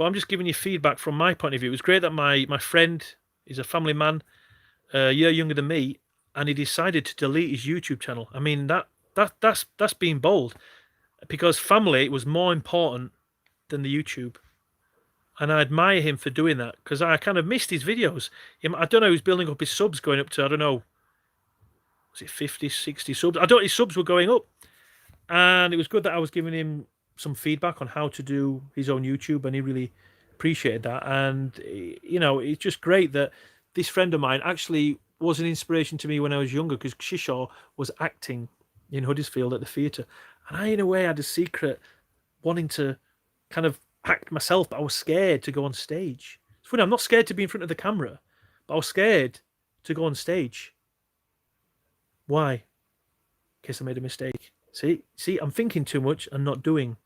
I'm just giving you feedback from my point of view. It was great that my friend is a family man, a year younger than me, and he decided to delete his YouTube channel. I mean, that's being bold, because family was more important than the YouTube. And I admire him for doing that, because I kind of missed his videos. I don't know, he was building up his subs, going up to, I don't know, was it 50, 60 subs? I don't know, his subs were going up. And it was good that I was giving him some feedback on how to do his own YouTube, and he really appreciated that. And, it's just great that this friend of mine actually was an inspiration to me when I was younger, because Shishaw was acting in Huddersfield at the theatre. And I, in a way, had a secret wanting to kind of act myself, but I was scared to go on stage. It's funny, I'm not scared to be in front of the camera, but I was scared to go on stage. Why? In case I made a mistake. See, I'm thinking too much and not doing.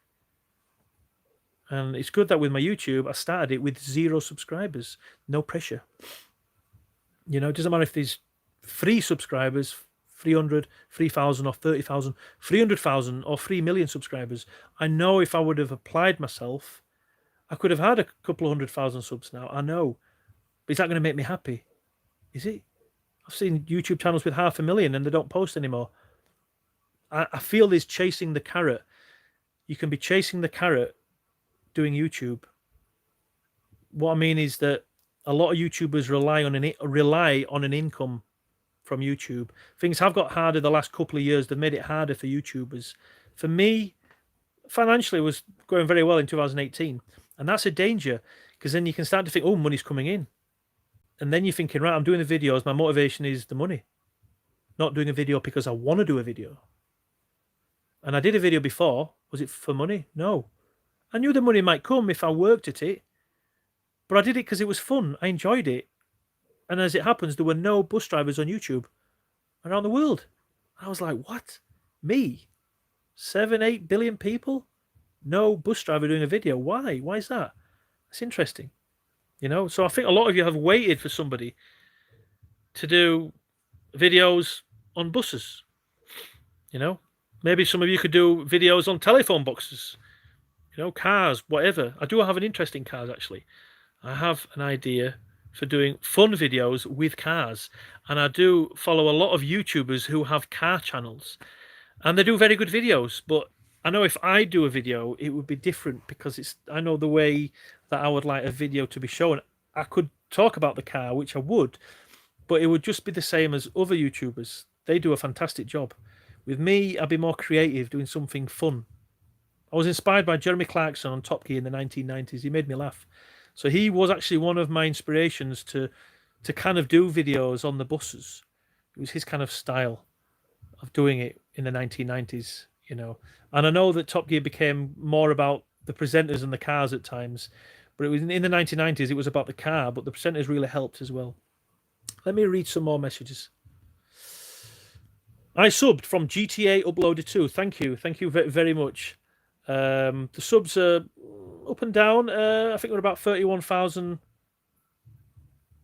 And it's good that with my YouTube, I started it with 0 subscribers, no pressure. It doesn't matter if there's 3 subscribers, 300, 3,000 or 30,000, 300,000 or 3 million subscribers. I know if I would have applied myself, I could have had a couple of 100,000 subs now. I know. But is that going to make me happy? Is it? I've seen YouTube channels with 500,000 and they don't post anymore. I feel there's chasing the carrot. You can be chasing the carrot doing YouTube. What I mean is that a lot of YouTubers rely on an income from YouTube. Things have got harder the last couple of years. They've made it harder for YouTubers. For me, financially, it was going very well in 2018. And that's a danger, because then you can start to think, oh, money's coming in. And then you're thinking, right, I'm doing the videos. My motivation is the money. Not doing a video because I want to do a video. And I did a video before. Was it for money? No. I knew the money might come if I worked at it. But I did it because it was fun. I enjoyed it. And as it happens, there were no bus drivers on YouTube around the world. I was like, what? Me? 7, 8 billion people? No bus driver doing a video. Why? Why is that? It's interesting. So I think a lot of you have waited for somebody to do videos on buses. Maybe some of you could do videos on telephone boxes, cars, whatever. I do have an interest in cars, actually. I have an idea for doing fun videos with cars. And I do follow a lot of YouTubers who have car channels. And they do very good videos. But I know if I do a video, it would be different, because I know the way that I would like a video to be shown. I could talk about the car, which I would, but it would just be the same as other YouTubers. They do a fantastic job. With me, I'd be more creative, doing something fun. I was inspired by Jeremy Clarkson on Top Gear in the 1990s. He made me laugh. So he was actually one of my inspirations to kind of do videos on the buses. It was his kind of style of doing it in the 1990s, And I know that Top Gear became more about the presenters and the cars at times. But it was in the 1990s, it was about the car, but the presenters really helped as well. Let me read some more messages. I subbed from GTA Uploader 2. Thank you. Thank you very, very much. The subs are up and down. I think we're about 31,000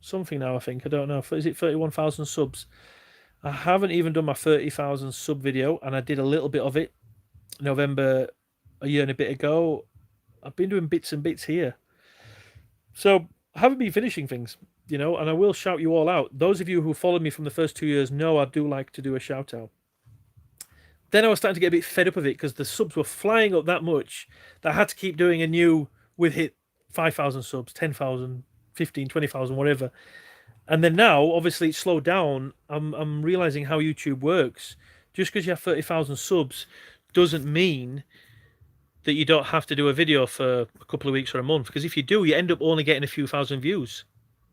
something now, I think. I don't know. Is it 31,000 subs? I haven't even done my 30,000 sub video, and I did a little bit of it November a year and a bit ago. I've been doing bits and bits here. So I haven't been finishing things, and I will shout you all out. Those of you who followed me from the first 2 years know I do like to do a shout out. Then I was starting to get a bit fed up of it, because the subs were flying up that much that I had to keep doing a new, we've hit 5,000 subs, 10,000, 15, 20,000, whatever. And then now, obviously, it's slowed down. I'm realizing how YouTube works. Just because you have 30,000 subs doesn't mean that you don't have to do a video for a couple of weeks or a month, because if you do, you end up only getting a few thousand views.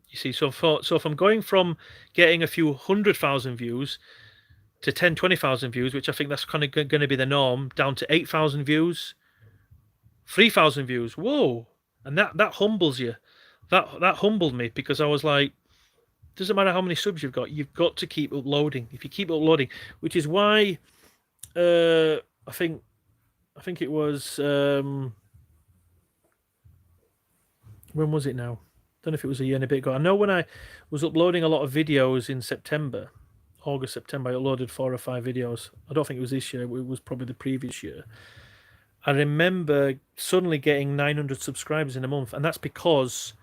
You see, so if I'm going from getting a few 100,000 views to 10, 20,000 views, which I think that's kind of going to be the norm, down to 8,000 views, 3,000 views, whoa! And that humbles you. That humbled me, because I was like, doesn't matter how many subs you've got to keep uploading. If you keep uploading, which is why I think it was when was it now? Don't know if it was a year and a bit ago. I know when I was uploading a lot of videos in September, August, September, I uploaded 4 or 5 videos. I don't think it was this year. It was probably the previous year. I remember suddenly getting 900 subscribers in a month, and that's because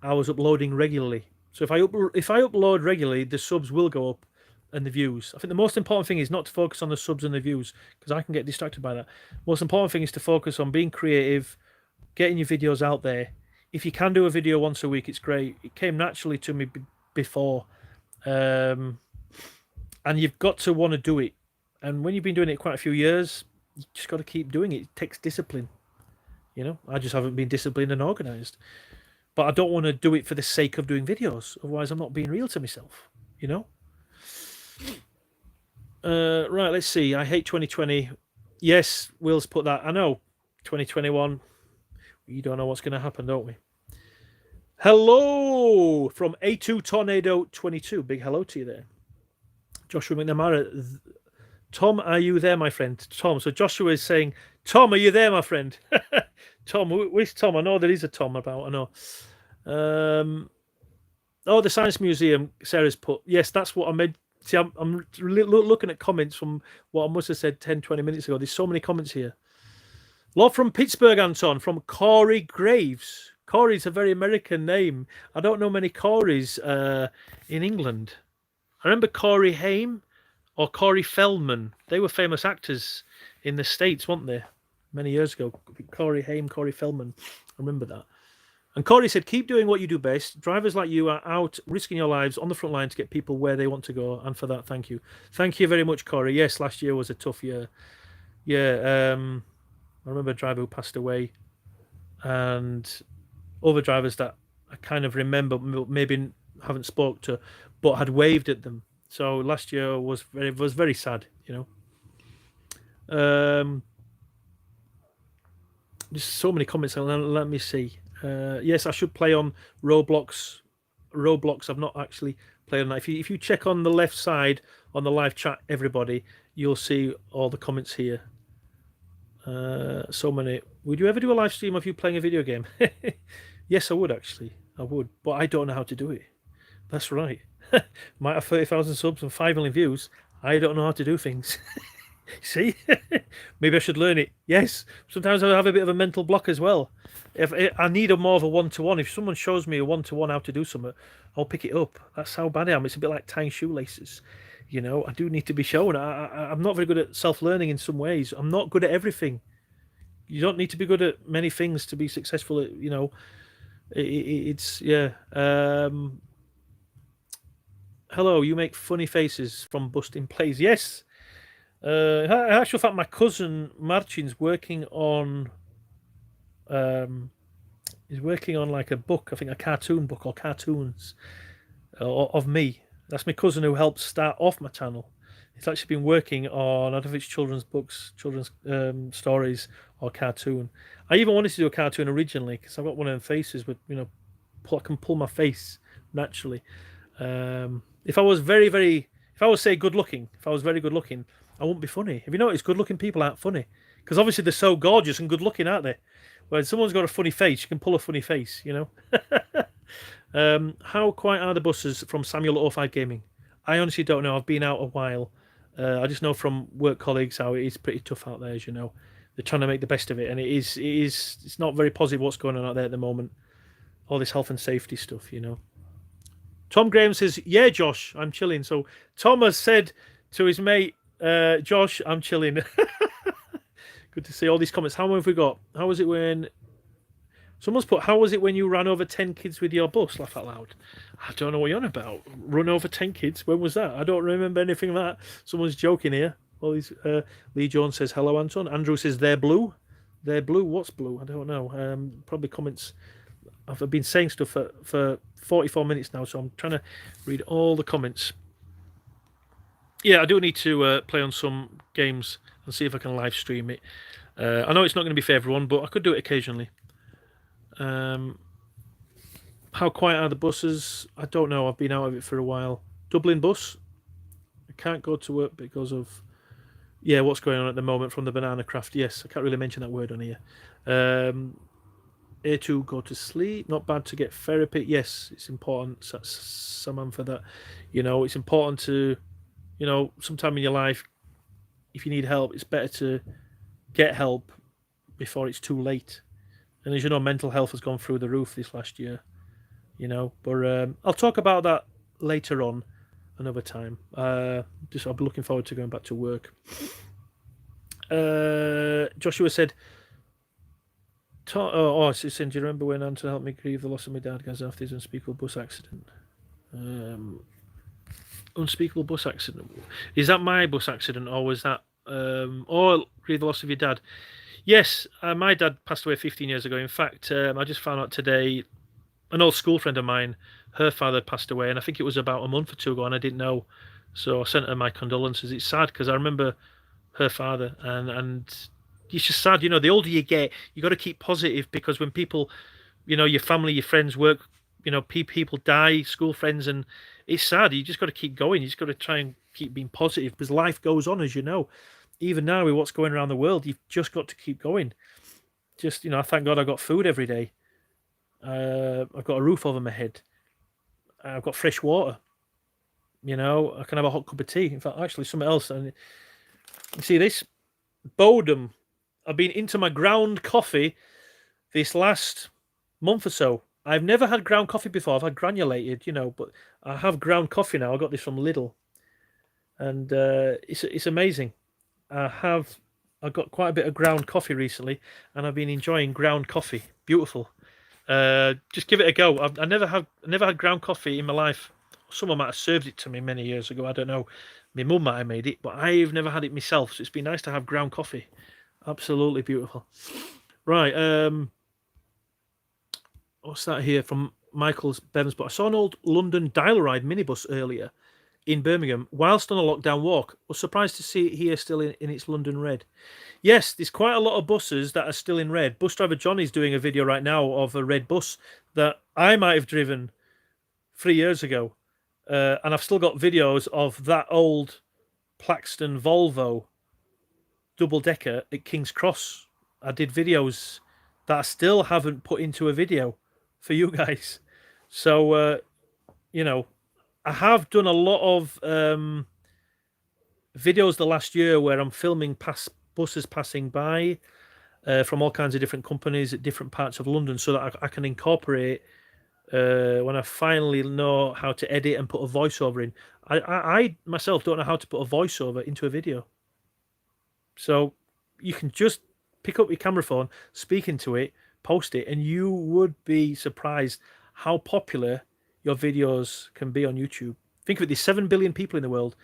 I was uploading regularly. So if I upload regularly, the subs will go up and the views. I think the most important thing is not to focus on the subs and the views, because I can get distracted by that. Most important thing is to focus on being creative, getting your videos out there. If you can do a video once a week, it's great. It came naturally to me before. And you've got to want to do it. And when you've been doing it quite a few years, you just got to keep doing it. It takes discipline. You know, I just haven't been disciplined and organized. But I don't want to do it for the sake of doing videos. Otherwise, I'm not being real to myself, you know? Right, let's see. I hate 2020. Yes, Will's put that. I know. 2021. We don't know what's going to happen, don't we? Hello from A2 Tornado 22. Big hello to you there. Joshua McNamara. Tom, are you there, my friend? Tom. So Joshua is saying, Tom, are you there, my friend? Tom, which Tom? I know there is a Tom about. I know. Oh, the Science Museum, Sarah's put. Yes, that's what I meant. See, I'm looking at comments from what I must have said 10, 20 minutes ago. There's so many comments here. Lot from Pittsburgh, Anton, from Corey Graves. Corey's a very American name. I don't know many Coreys in England. I remember Corey Haim or Corey Feldman. They were famous actors in the States, weren't they? Many years ago. Corey Haim, Corey Feldman. I remember that. And Corey said, keep doing what you do best. Drivers like you are out risking your lives on the front line to get people where they want to go. And for that, thank you. Thank you very much, Corey. Yes, last year was a tough year. Yeah, I remember a driver who passed away, and other drivers that I kind of remember maybe haven't spoke to, but had waved at them. So last year was very sad, you know. There's so many comments. Let me see. Yes, I should play on Roblox. I've not actually played on that. If you check on the left side on the live chat, everybody, you'll see all the comments here. So many. Would you ever do a live stream of you playing a video game? Yes, I would actually. I would, but I don't know how to do it. That's right. Might have 30,000 subs and 5 million views. I don't know how to do things. See, maybe I should learn it. Yes, sometimes I have a bit of a mental block as well. If I need more of a one-to-one, if someone shows me a one-to-one how to do something, I'll pick it up. That's how bad I am. It's a bit like tying shoelaces. You know, I do need to be shown. I'm not very good at self-learning in some ways. I'm not good at everything. You don't need to be good at many things to be successful at, you know. It's yeah. Hello, you make funny faces from busting plays. Yes. In actual fact, my cousin Marcin's working on like a book, I think a cartoon book or cartoons of me. That's my cousin who helped start off my channel. He's actually been working on, I don't know if it's children's books, children's stories or cartoon. I even wanted to do a cartoon originally because I've got one of them faces with, you know, I can pull my face naturally. If I was very good looking, I wouldn't be funny. Have you noticed good looking people aren't funny? Because obviously they're so gorgeous and good looking, aren't they? When someone's got a funny face, you can pull a funny face, you know. How quiet are the buses from Samuel 05 Gaming? I honestly don't know. I've been out a while. I just know from work colleagues how it is pretty tough out there, as you know. They're trying to make the best of it, and it's not very positive what's going on out there at the moment. All this health and safety stuff, you know. Tom Graham says, yeah, Josh, I'm chilling. So Tom has said to his mate, Josh, I'm chilling. Good to see all these comments. How many have we got? How was it when... Someone's put, how was it when you ran over 10 kids with your bus? Laugh out loud. I don't know what you're on about. Run over 10 kids? When was that? I don't remember anything of that. Someone's joking here. All these, Lee Jones says, hello, Anton. Andrew says, they're blue. They're blue? What's blue? I don't know. Probably comments. I've been saying stuff for 44 minutes now, so I'm trying to read all the comments. Yeah, I do need to play on some games and see if I can live stream it. I know it's not going to be for everyone, but I could do it occasionally. How quiet are the buses? I don't know. I've been out of it for a while. Dublin bus. I can't go to work because of what's going on at the moment from the banana craft. Yes, I can't really mention that word on here. A2, go to sleep. Not bad to get therapy. Yes, it's important, someone for that. You know, it's important to, you know, sometime in your life, if you need help, it's better to get help before it's too late. And as you know, mental health has gone through the roof this last year. You know, but I'll talk about that later on, another time. Just I'll be looking forward to going back to work. Joshua said, it's saying, do you remember when Anton helped me grieve the loss of my dad, guys, after his unspeakable bus accident? Unspeakable bus accident. Is that my bus accident, or was that or grieve the loss of your dad? Yes, my dad passed away 15 years ago. In fact, I just found out today, an old school friend of mine, her father passed away, and I think it was about a month or two ago, and I didn't know. So I sent her my condolences. It's sad because I remember her father, and it's just sad. You know, the older you get, you got to keep positive, because when people, you know, your family, your friends, work, you know, people die, school friends, and it's sad. You just got to keep going. You just got to try and keep being positive, because life goes on, as you know. Even now with what's going around the world, you've just got to keep going. Just, you know, I thank God I got food every day. I've got a roof over my head. I've got fresh water. You know, I can have a hot cup of tea. In fact, actually, something else. And you see this? Boredom. I've been into my ground coffee this last month or so. I've never had ground coffee before. I've had granulated, you know, but I have ground coffee now. I got this from Lidl. And it's amazing. I got quite a bit of ground coffee recently, and I've been enjoying ground coffee. Beautiful. Just give it a go. I never had ground coffee in my life. Someone might have served it to me many years ago. I don't know. My mum might have made it, but I've never had it myself. So it's been nice to have ground coffee. Absolutely beautiful. Right. What's that here from Michael's Bevans? But I saw an old London Dial-A-Ride minibus earlier in Birmingham whilst on a lockdown walk. Was surprised to see it here still in its London red. Yes, there's quite a lot of buses that are still in red. Busdriverjonny is doing a video right now of a red bus that I might have driven 3 years ago. And I've still got videos of that old Plaxton Volvo double-decker at King's Cross. I did videos that I still haven't put into a video for you guys. So, you know, I have done a lot of videos the last year where I'm filming buses passing by from all kinds of different companies at different parts of London, so that I can incorporate when I finally know how to edit and put a voiceover in. I myself don't know how to put a voiceover into a video. So you can just pick up your camera phone, speak into it, post it, and you would be surprised how popular your videos can be on YouTube. Think of it, there's 7 billion people in the world.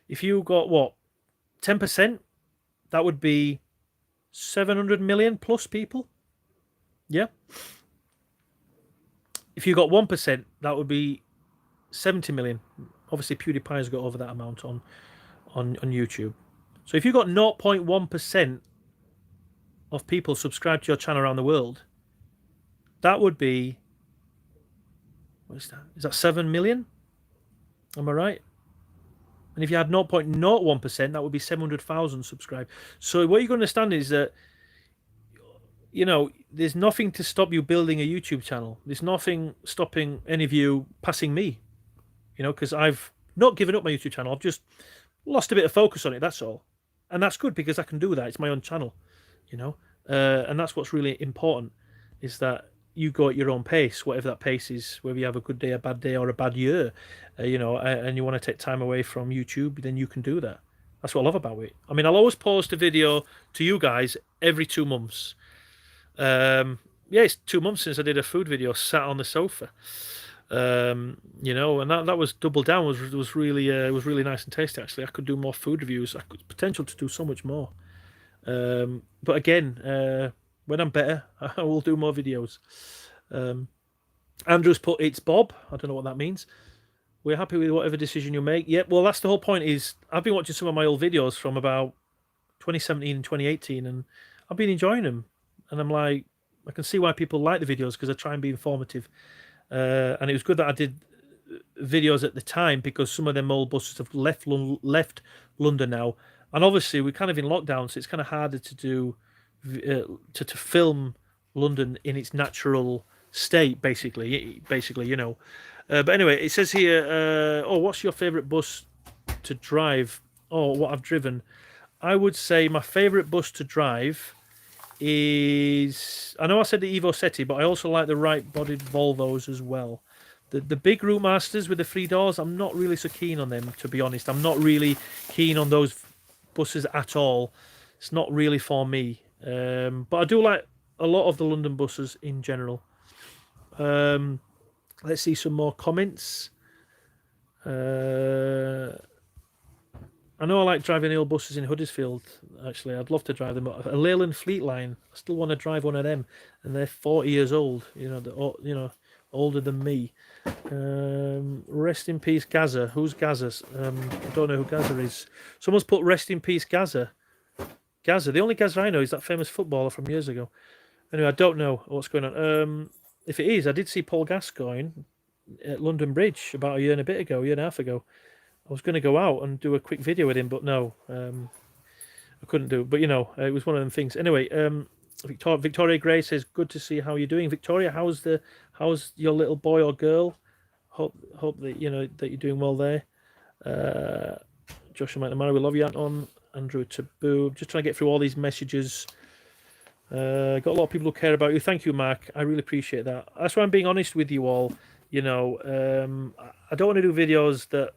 If you got, what, 10%, that would be 700 million plus people. Yeah. If you got 1%, that would be 70 million. Obviously, PewDiePie's got over that amount on YouTube. So if you got 0.1% of people subscribed to your channel around the world, that would be, what is that? Is that 7 million? Am I right? And if you had 0.01%, that would be 700,000 subscribed. So what you're going to understand is that, you know, there's nothing to stop you building a YouTube channel. There's nothing stopping any of you passing me, you know, because I've not given up my YouTube channel. I've just lost a bit of focus on it, that's all. And that's good, because I can do that. It's my own channel, you know. And that's what's really important, is that you go at your own pace, whatever that pace is, whether you have a good day, a bad day, or a bad year, you know, and you want to take time away from YouTube, then you can do that. That's what I love about it. I mean, I'll always post a video to you guys every 2 months. Yeah, it's 2 months since I did a food video, sat on the sofa. You know, and that was Double Down was really nice and tasty. Actually, I could do more food reviews. I could potential to do so much more. But again, when I'm better, I will do more videos. Andrew's put, it's Bob. I don't know what that means. We're happy with whatever decision you make. Yeah, well, that's the whole point. Is I've been watching some of my old videos from about 2017 and 2018, and I've been enjoying them. And I'm like, I can see why people like the videos, because I try and be informative. And it was good that I did videos at the time, because some of them old buses have left London now, and obviously we're kind of in lockdown, so it's kind of harder to do to film London in its natural state, basically, you know. But anyway, it says here, oh, what's your favourite bus to drive? Oh, what I've driven. I would say my favourite bus to drive is... I know I said the U.S.A, but I also like the right-bodied Volvos as well. The big Routmasters with the 3 doors, I'm not really so keen on them, to be honest. I'm not really keen on those buses at all. It's not really for me. But I do like a lot of the London buses in general. Let's see some more comments. I know I like driving the old buses in Huddersfield, actually. I'd love to drive them. A Leyland Fleet Line, I still want to drive one of them. And they're 40 years old, you know, older than me. Rest in peace, Gaza. Who's Gaza? I don't know who Gaza is. Someone's put rest in peace, Gaza. Gaza. The only Gaza I know is that famous footballer from years ago. Anyway, I don't know what's going on. If it is, I did see Paul Gascoigne at London Bridge about a year and a half ago. I was going to go out and do a quick video with him, but no, I couldn't do it. But, you know, it was one of them things. Anyway, Victoria Gray says, good to see how you're doing. Victoria, how's your little boy or girl? Hope that, you know, that you're doing well there. Joshua McNamara, we love you, Anton. Andrew Taboo. Just trying to get through all these messages. Got a lot of people who care about you. Thank you, Mark. I really appreciate that. That's why I'm being honest with you all. You know, I don't want to do videos that...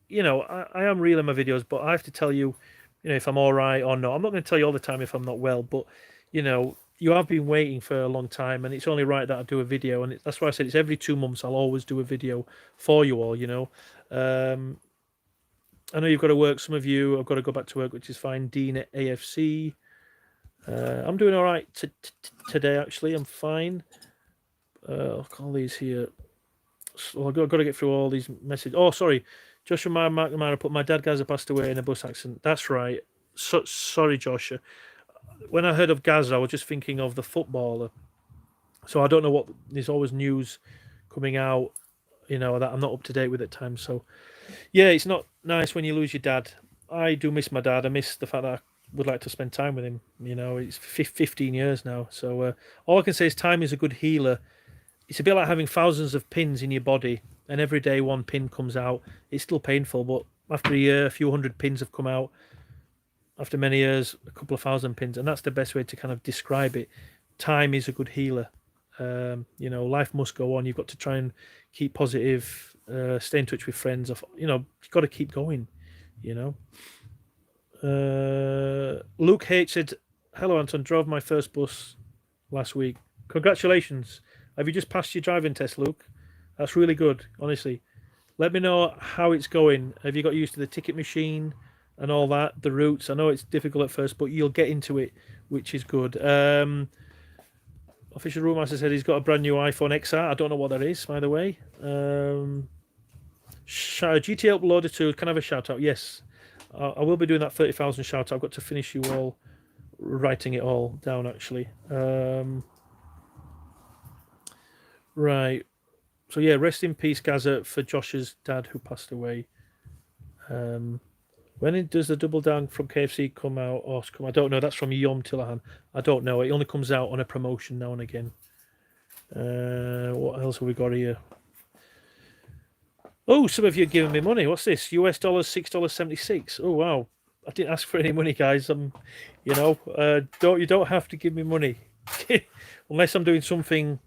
You know, I am real in my videos, but I have to tell you, you know, if I'm all right or not. I'm not going to tell you all the time if I'm not well, but, you know, you have been waiting for a long time, and it's only right that I do a video. And that's why I said it's every 2 months I'll always do a video for you all, you know. I know you've got to work, some of you. I've got to go back to work, which is fine. Dean at AFC. I'm doing all right today, actually. I'm fine. I'll call these here. So I've got to get through all these messages. Oh, sorry. Joshua McNamara put, my dad Gaza passed away in a bus accident. That's right. Sorry, Joshua. When I heard of Gaza, I was just thinking of the footballer. So I don't know what... There's always news coming out, you know, that I'm not up to date with at times. So, yeah, it's not nice when you lose your dad. I do miss my dad. I miss the fact that I would like to spend time with him. You know, it's 15 years now. So all I can say is time is a good healer. It's a bit like having thousands of pins in your body, and every day one pin comes out. It's still painful, but after a year, a few hundred pins have come out. After many years, a couple of thousand pins, and that's the best way to kind of describe it. Time is a good healer. You know, life must go on. You've got to try and keep positive, stay in touch with friends. You know, you've got to keep going, you know. Luke H said, hello, Anton. Drove my first bus last week. Congratulations. Have you just passed your driving test, Luke? That's really good, honestly. Let me know how it's going. Have you got used to the ticket machine and all that, the routes? I know it's difficult at first, but you'll get into it, which is good. Official Rootmaster said he's got a brand new iPhone XR. I don't know what that is, by the way. GT Uploader 2, can I have a shout out? Yes. I will be doing that 30,000 shout out. I've got to finish you all writing it all down, actually. Right. So, yeah, rest in peace, Gaza, for Josh's dad who passed away. When does the double down from KFC come out? Or come? I don't know. That's from Yom Tillahan. I don't know. It only comes out on a promotion now and again. What else have we got here? Oh, some of you are giving me money. What's this? US dollars, $6.76. Oh, wow. I didn't ask for any money, guys. You know, you don't have to give me money. Unless I'm doing something...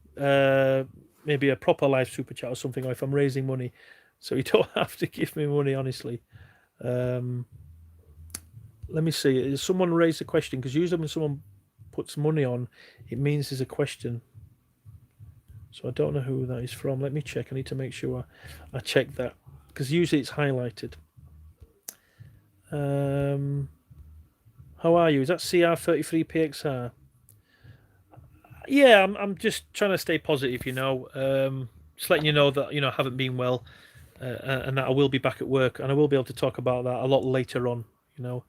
maybe a proper live super chat or something, or if I'm raising money. So you don't have to give me money, honestly. Let me see. Someone raised a question, because usually when someone puts money on, it means there's a question. So I don't know who that is from. Let me check. I need to make sure I check that, because usually it's highlighted. How are you? Is that CR33PXR? Yeah, I'm just trying to stay positive, you know. Just letting you know that, you know, I haven't been well, and that I will be back at work, and I will be able to talk about that a lot later on, you know.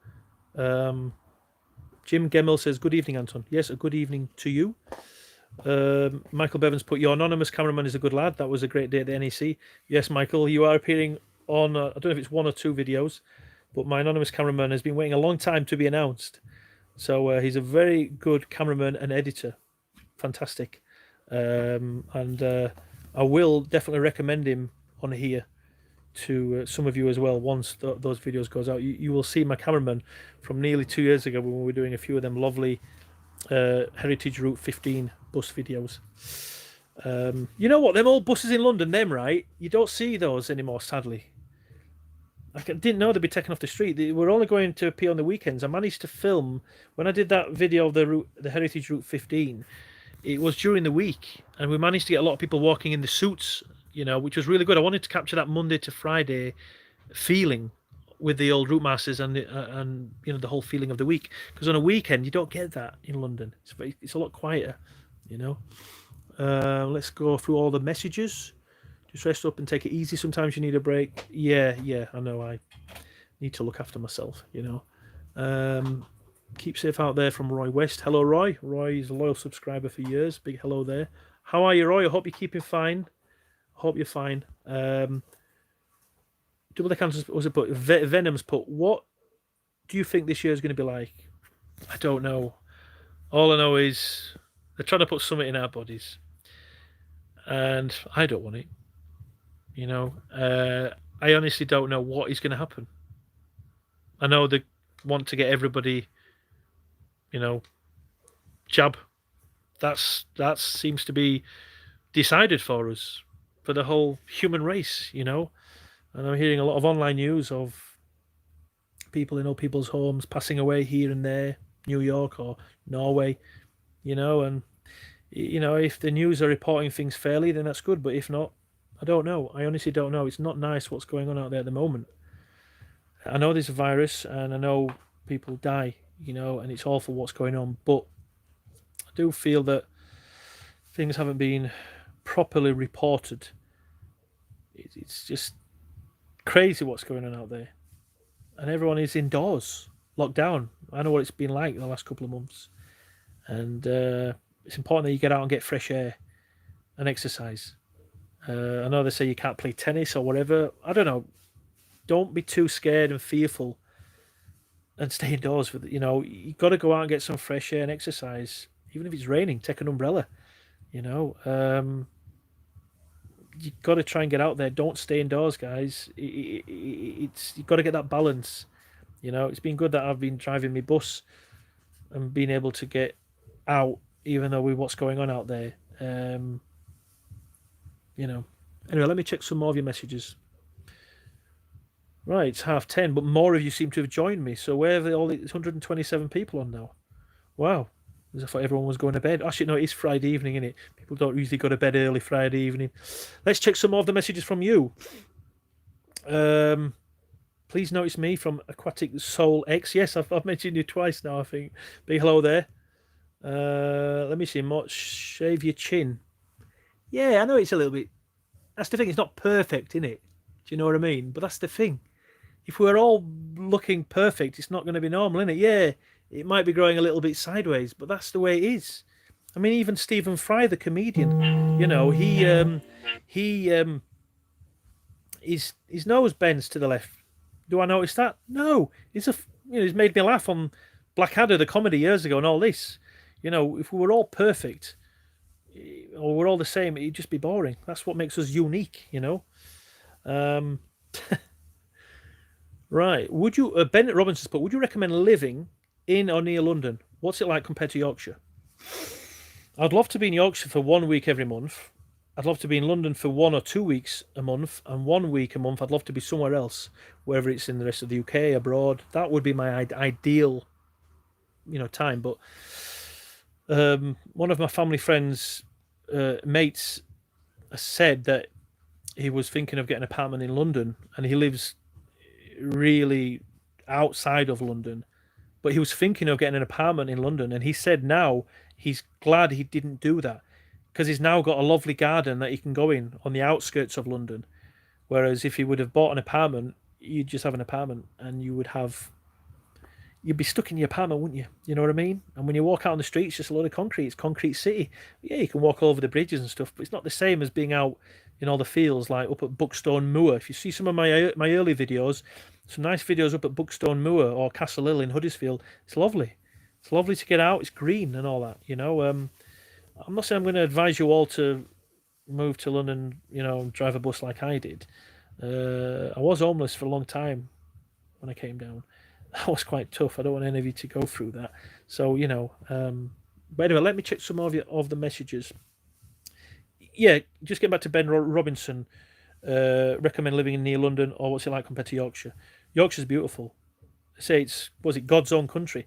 Jim Gemmell says, good evening, Anton. Yes, a good evening to you. Michael Bevans put, your anonymous cameraman is a good lad. That was a great day at the NEC. Yes, Michael, you are appearing on, I don't know if it's 1 or 2 videos, but my anonymous cameraman has been waiting a long time to be announced. So he's a very good cameraman and editor. fantastic. And I will definitely recommend him on here to some of you as well. Once those videos goes out, you will see my cameraman from nearly 2 years ago when we were doing a few of them lovely Heritage Route 15 bus videos. You know what, them old buses in London, them, right, you don't see those anymore, sadly. I didn't know they'd be taken off the street. They were only going to appear on the weekends. I managed to film, when I did that video of the Heritage Route 15, it was during the week, and we managed to get a lot of people walking in the suits, you know, which was really good. I wanted to capture that Monday to Friday feeling with the old route masters and you know, the whole feeling of the week, because on a weekend you don't get that in London. It's a lot quieter, you know. Let's go through all the messages. Just rest up and take it easy. Sometimes you need a break. Yeah, I know. I need to look after myself, you know. Keep safe out there from Roy West. Hello, Roy. Roy is a loyal subscriber for years. Big hello there. How are you, Roy? I hope you're keeping fine. I hope you're fine. Doubledeckeranton was it put? Venom's put, what do you think this year is going to be like? I don't know. All I know is they're trying to put something in our bodies, and I don't want it. You know, I honestly don't know what is going to happen. I know they want to get everybody, you know, jab. That seems to be decided for us, for the whole human race, you know. And I'm hearing a lot of online news of people in old people's homes passing away here and there, New York or Norway, you know. And, you know, if the news are reporting things fairly, then that's good. But if not, I don't know. I honestly don't know. It's not nice what's going on out there at the moment. I know there's a virus, and I know people die, you know, and it's awful what's going on. But I do feel that things haven't been properly reported. It's just crazy what's going on out there. And everyone is indoors, locked down. I know what it's been like the last couple of months. And it's important that you get out and get fresh air and exercise. I know they say you can't play tennis or whatever. I don't know. Don't be too scared and fearful and stay indoors. You know, you've got to go out and get some fresh air and exercise. Even if it's raining, take an umbrella. You know, you've got to try and get out there. Don't stay indoors, guys. You've got to get that balance. You know, it's been good that I've been driving my bus and being able to get out, even though with what's going on out there. You know. Anyway, let me check some more of your messages. Right, it's 10:30, but more of you seem to have joined me. So where are all these 127 people on now? Wow. I thought everyone was going to bed. Actually, no, it is Friday evening, isn't it? People don't usually go to bed early Friday evening. Let's check some more of the messages from you. Please notice me from Aquatic Soul X. Yes, I've mentioned you twice now, I think. Big hello there. Let me see. Shave your chin. Yeah, I know it's a little bit... That's the thing. It's not perfect, innit? Do you know what I mean? But that's the thing. If we're all looking perfect, it's not going to be normal, innit? Yeah, it might be growing a little bit sideways, but that's the way it is. I mean, even Stephen Fry, the comedian, you know, his nose bends to the left. Do I notice that? No. He's made me laugh on Blackadder, the comedy, years ago, and all this. You know, if we were all perfect, or we're all the same, it'd just be boring. That's what makes us unique, you know. Right. Would you, Bennett Robinson's put, would you recommend living in or near London? What's it like compared to Yorkshire? I'd love to be in Yorkshire for 1 week every month. I'd love to be in London for 1 or 2 weeks a month, and 1 week a month I'd love to be somewhere else, wherever it's in the rest of the UK, abroad. That would be my ideal, you know, time. But one of my family friends' mates said that he was thinking of getting an apartment in London, and he lives really outside of London, but he was thinking of getting an apartment in London, and he said now he's glad he didn't do that, because he's now got a lovely garden that he can go in on the outskirts of London, whereas if he would have bought an apartment, you'd just have an apartment and you'd be stuck in your apartment, wouldn't you? You know what I mean? And when you walk out on the street, it's just a lot of concrete. It's concrete city. Yeah, you can walk over the bridges and stuff, but it's not the same as being out in all the fields, like up at Buckstone Moor. If you see some of my early videos, some nice videos up at Buckstone Moor or Castle Hill in Huddersfield, it's lovely. It's lovely to get out. It's green and all that, you know. I'm not saying I'm going to advise you all to move to London, drive a bus like I did. I was homeless for a long time when I came down. That was quite tough. I don't want any of you to go through that. So, but anyway, let me check some of the messages. Yeah, just getting back to Ben Robinson. Recommend living near London, or what's it like compared to Yorkshire? Yorkshire's beautiful. They say was it God's own country?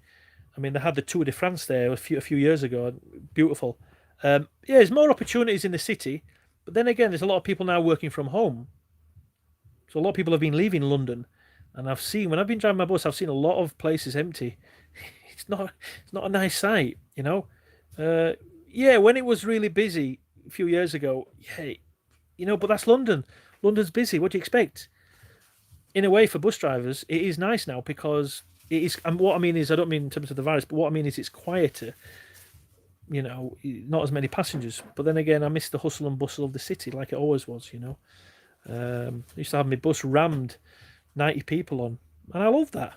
I mean, they had the Tour de France there a few years ago. Beautiful. Yeah, there's more opportunities in the city, but then again, there's a lot of people now working from home. So a lot of people have been leaving London, and when I've been driving my bus, I've seen a lot of places empty. It's not a nice sight, Yeah, when it was really busy a few years ago, yeah, but that's London. London's busy. What do you expect? In a way, for bus drivers, it is nice now because it is. And what I mean is, I don't mean in terms of the virus, but what I mean is, it's quieter. Not as many passengers. But then again, I miss the hustle and bustle of the city, like it always was. I used to have my bus rammed, 90 people on, and I love that.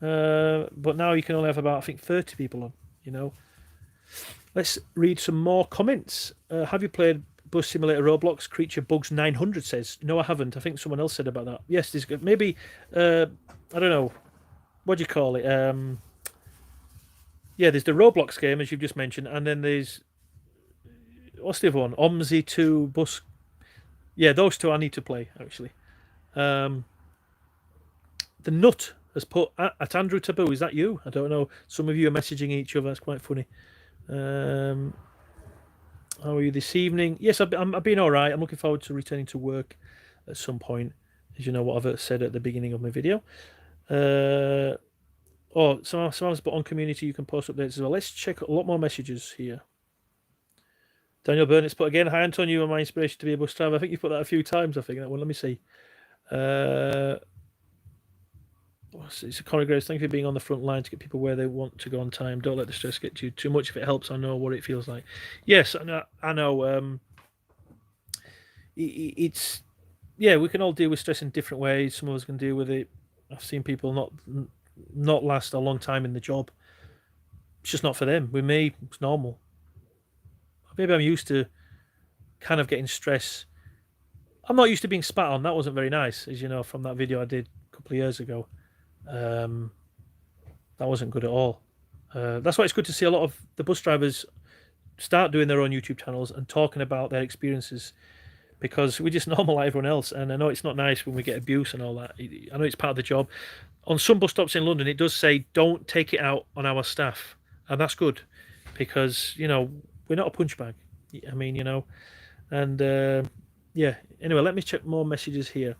But now you can only have about, I think, 30 people on. Let's read some more comments. Have you played Bus Simulator Roblox? Creature Bugs 900 says, no, I haven't. I think someone else said about that. Yes, there's maybe, I don't know, what do you call it? Yeah, there's the Roblox game, as you've just mentioned, and then there's, what's the other one? OMSI 2 Bus. Yeah, those two I need to play, actually. The Nut has put at Andrew Taboo. Is that you? I don't know. Some of you are messaging each other. That's quite funny. How are you this evening? Yes, I've been all right. I'm looking forward to returning to work at some point, as you know what I've said at the beginning of my video. Someone's put on community, you can post updates as well. Let's check a lot more messages here. Daniel Burnett's put again, hi Anton, you are my inspiration to be a bus driver. I think you've put that a few times, I think. That one, let me see. It's a Conor Grace. Thank you for being on the front line to get people where they want to go on time. Don't let the stress get you too much. If it helps, I know what it feels like. Yes, I know. It's we can all deal with stress in different ways. Some of us can deal with it. I've seen people not last a long time in the job. It's just not for them. With me, it's normal. Maybe I'm used to kind of getting stress. I'm not used to being spat on. That wasn't very nice, as you know, from that video I did a couple of years ago. That wasn't good at all. That's why it's good to see a lot of the bus drivers start doing their own YouTube channels and talking about their experiences, because we just normal like everyone else. And I know it's not nice when we get abuse and all that. I know it's part of the job. On some bus stops in London, it does say don't take it out on our staff, and that's good, because we're not a punch bag. I mean, and yeah. Anyway, let me check more messages here.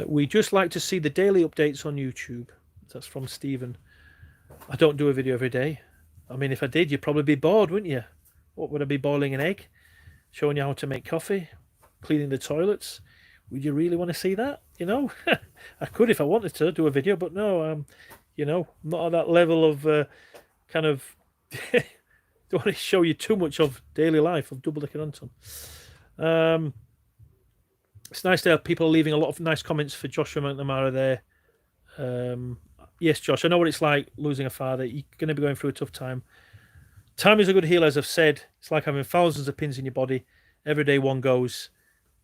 We just like to see the daily updates on YouTube. That's from Stephen. I don't do a video every day. I mean, if I did, you'd probably be bored, wouldn't you? What would I be, boiling an egg? Showing you how to make coffee? Cleaning the toilets? Would you really want to see that? I could if I wanted to do a video, but no, I'm not at that level of kind of don't want to show you too much of daily life of Doubledeckeranton. It's nice to have people leaving a lot of nice comments for Joshua McNamara there. Yes, Josh, I know what it's like losing a father. You're going to be going through a tough time. Time is a good healer, as I've said. It's like having thousands of pins in your body. Every day one goes.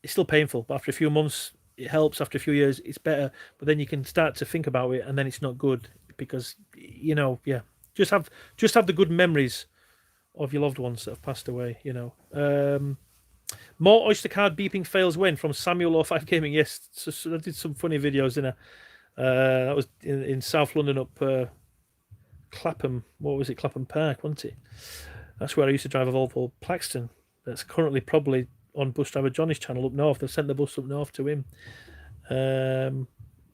It's still painful, but after a few months, it helps. After a few years, it's better. But then you can start to think about it, and then it's not good because, just have the good memories of your loved ones that have passed away, More Oyster card beeping fails when, from Samuel 05 Gaming. Yes, so I did some funny videos, didn't I? That was in South London, up Clapham. What was it? Clapham Park, wasn't it? That's where I used to drive a Volvo Plaxton. That's currently probably on Busdriverjonny's channel up north. They've sent the bus up north to him.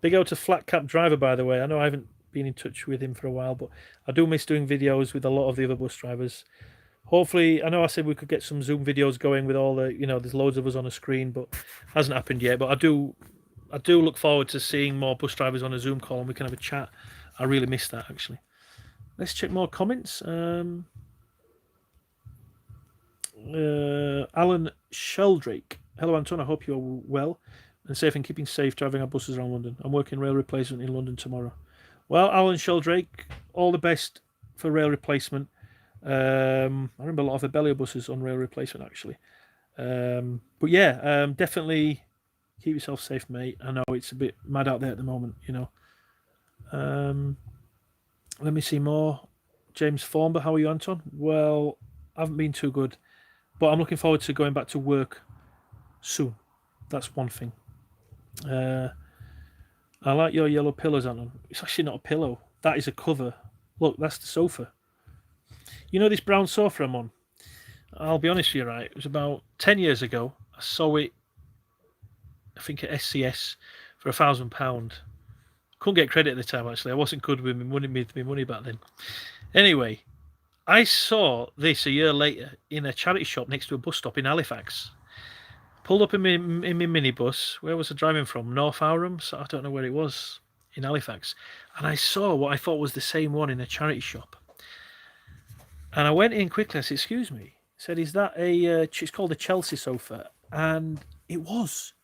Big out to Flat Cap Driver, by the way. I know I haven't been in touch with him for a while, but I do miss doing videos with a lot of the other bus drivers. Hopefully, I know I said we could get some Zoom videos going with all the, there's loads of us on a screen, but hasn't happened yet. But I do look forward to seeing more bus drivers on a Zoom call and we can have a chat. I really miss that, actually. Let's check more comments. Alan Sheldrake. Hello, Anton. I hope you're well and safe and keeping safe driving our buses around London. I'm working rail replacement in London tomorrow. Well, Alan Sheldrake, all the best for rail replacement. I remember a lot of Abellio buses on rail replacement, actually. But yeah, definitely keep yourself safe, mate. I know it's a bit mad out there at the moment, you know. Let me see more. James Formber, how are you, Anton? Well, I haven't been too good, but I'm looking forward to going back to work soon. That's one thing. I like your yellow pillows, Anton. It's actually not a pillow. That is a cover. Look, that's the sofa. You know this brown sofa I'm on? I'll be honest with you, right? It was about 10 years ago. I saw it, I think, at SCS for £1,000. Couldn't get credit at the time, actually. I wasn't good with my money back then. Anyway, I saw this a year later in a charity shop next to a bus stop in Halifax. Pulled up in my minibus. Where was I driving from? North Aram? So I don't know where it was, in Halifax. And I saw what I thought was the same one in a charity shop. And I went in quickly. I said, excuse me. I said, is that a... it's called a Chelsea sofa. And it was.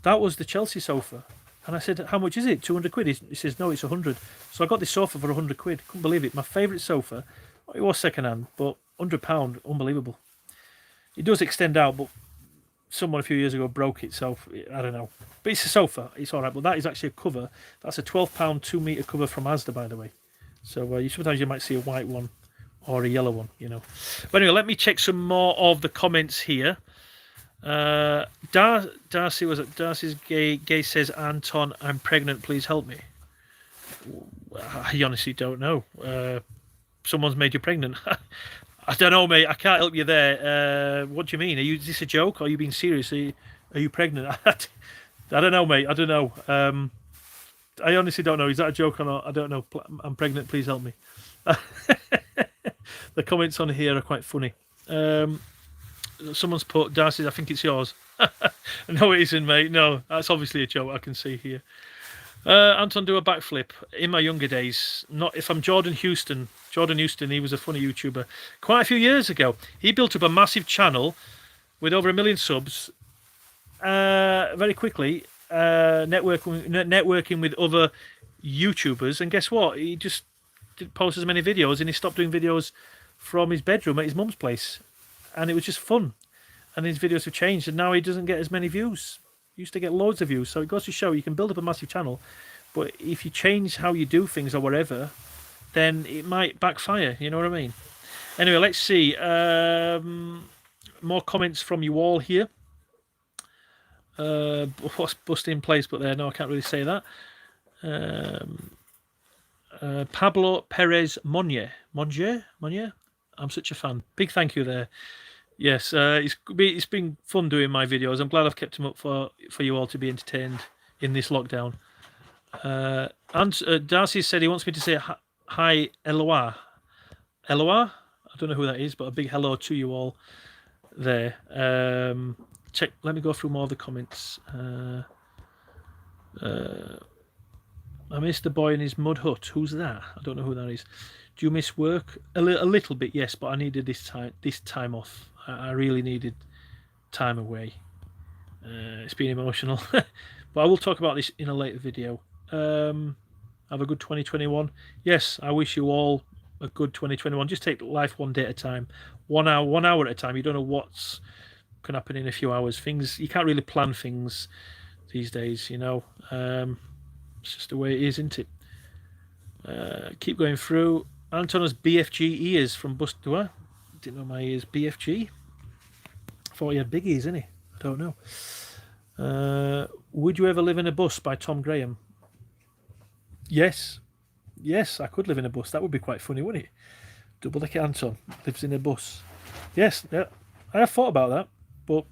That was the Chelsea sofa. And I said, how much is it? 200 quid? He says, no, it's 100. So I got this sofa for 100 quid. Couldn't believe it. My favourite sofa. It was second hand, but £100, unbelievable. It does extend out, but someone a few years ago broke it, so I don't know. But it's a sofa. It's all right. But that is actually a cover. That's a £12 2-metre cover from Asda, by the way. So sometimes you might see a white one or a yellow one, you know. But anyway, let me check some more of the comments here. Darcy's gay says, Anton, I'm pregnant, please help me. I honestly don't know. Someone's made you pregnant. I don't know, mate. I can't help you there. What do you mean? Is this a joke? Or are you being serious? Are you pregnant? I don't know, mate. I don't know. I honestly don't know. Is that a joke or not? I don't know. I'm pregnant, please help me. The comments on here are quite funny. Someone's put, Darcy, I think it's yours. No, it isn't, mate. No, that's obviously a joke. I can see here. Anton, do a backflip. In my younger days, not if I'm Jordan Houston, he was a funny YouTuber. Quite a few years ago, he built up a massive channel with over 1 million subs. Very quickly, networking with other YouTubers, and guess what? He just didn't post as many videos, and he stopped doing videos from his bedroom at his mum's place, and it was just fun. And his videos have changed, and now he doesn't get as many views. He used to get loads of views, so it goes to show you can build up a massive channel, but if you change how you do things or whatever, then it might backfire. You know what I mean? Anyway, let's see. More comments from you all here. What's busting in place? But there, no, I can't really say that. Pablo Perez Monye. I'm such a fan. Big thank you there. Yes, it's been fun doing my videos. I'm glad I've kept them up for you all to be entertained in this lockdown. And Darcy said he wants me to say hi, Eloa. Eloa? I don't know who that is, but a big hello to you all there. Let me go through more of the comments. I missed the boy in his mud hut. Who's that? I don't know who that is. Do you miss work? A little bit, yes, but I needed this time off. I really needed time away. It's been emotional. But I will talk about this in a later video. Have a good 2021. Yes, I wish you all a good 2021. Just take life one day at a time. 1 hour at a time. You don't know what's can happen in a few hours. Things you can't really plan things these days, you know. It's just the way it is, isn't it? Keep going through. Anton has BFG ears from Busdriverjonny. Didn't know my ears. BFG. I thought he had big ears, didn't he? I don't know. Would you ever live in a bus by Tom Graham? Yes, I could live in a bus. That would be quite funny, wouldn't it? Doubledeckeranton lives in a bus. Yes, yeah, I have thought about that, but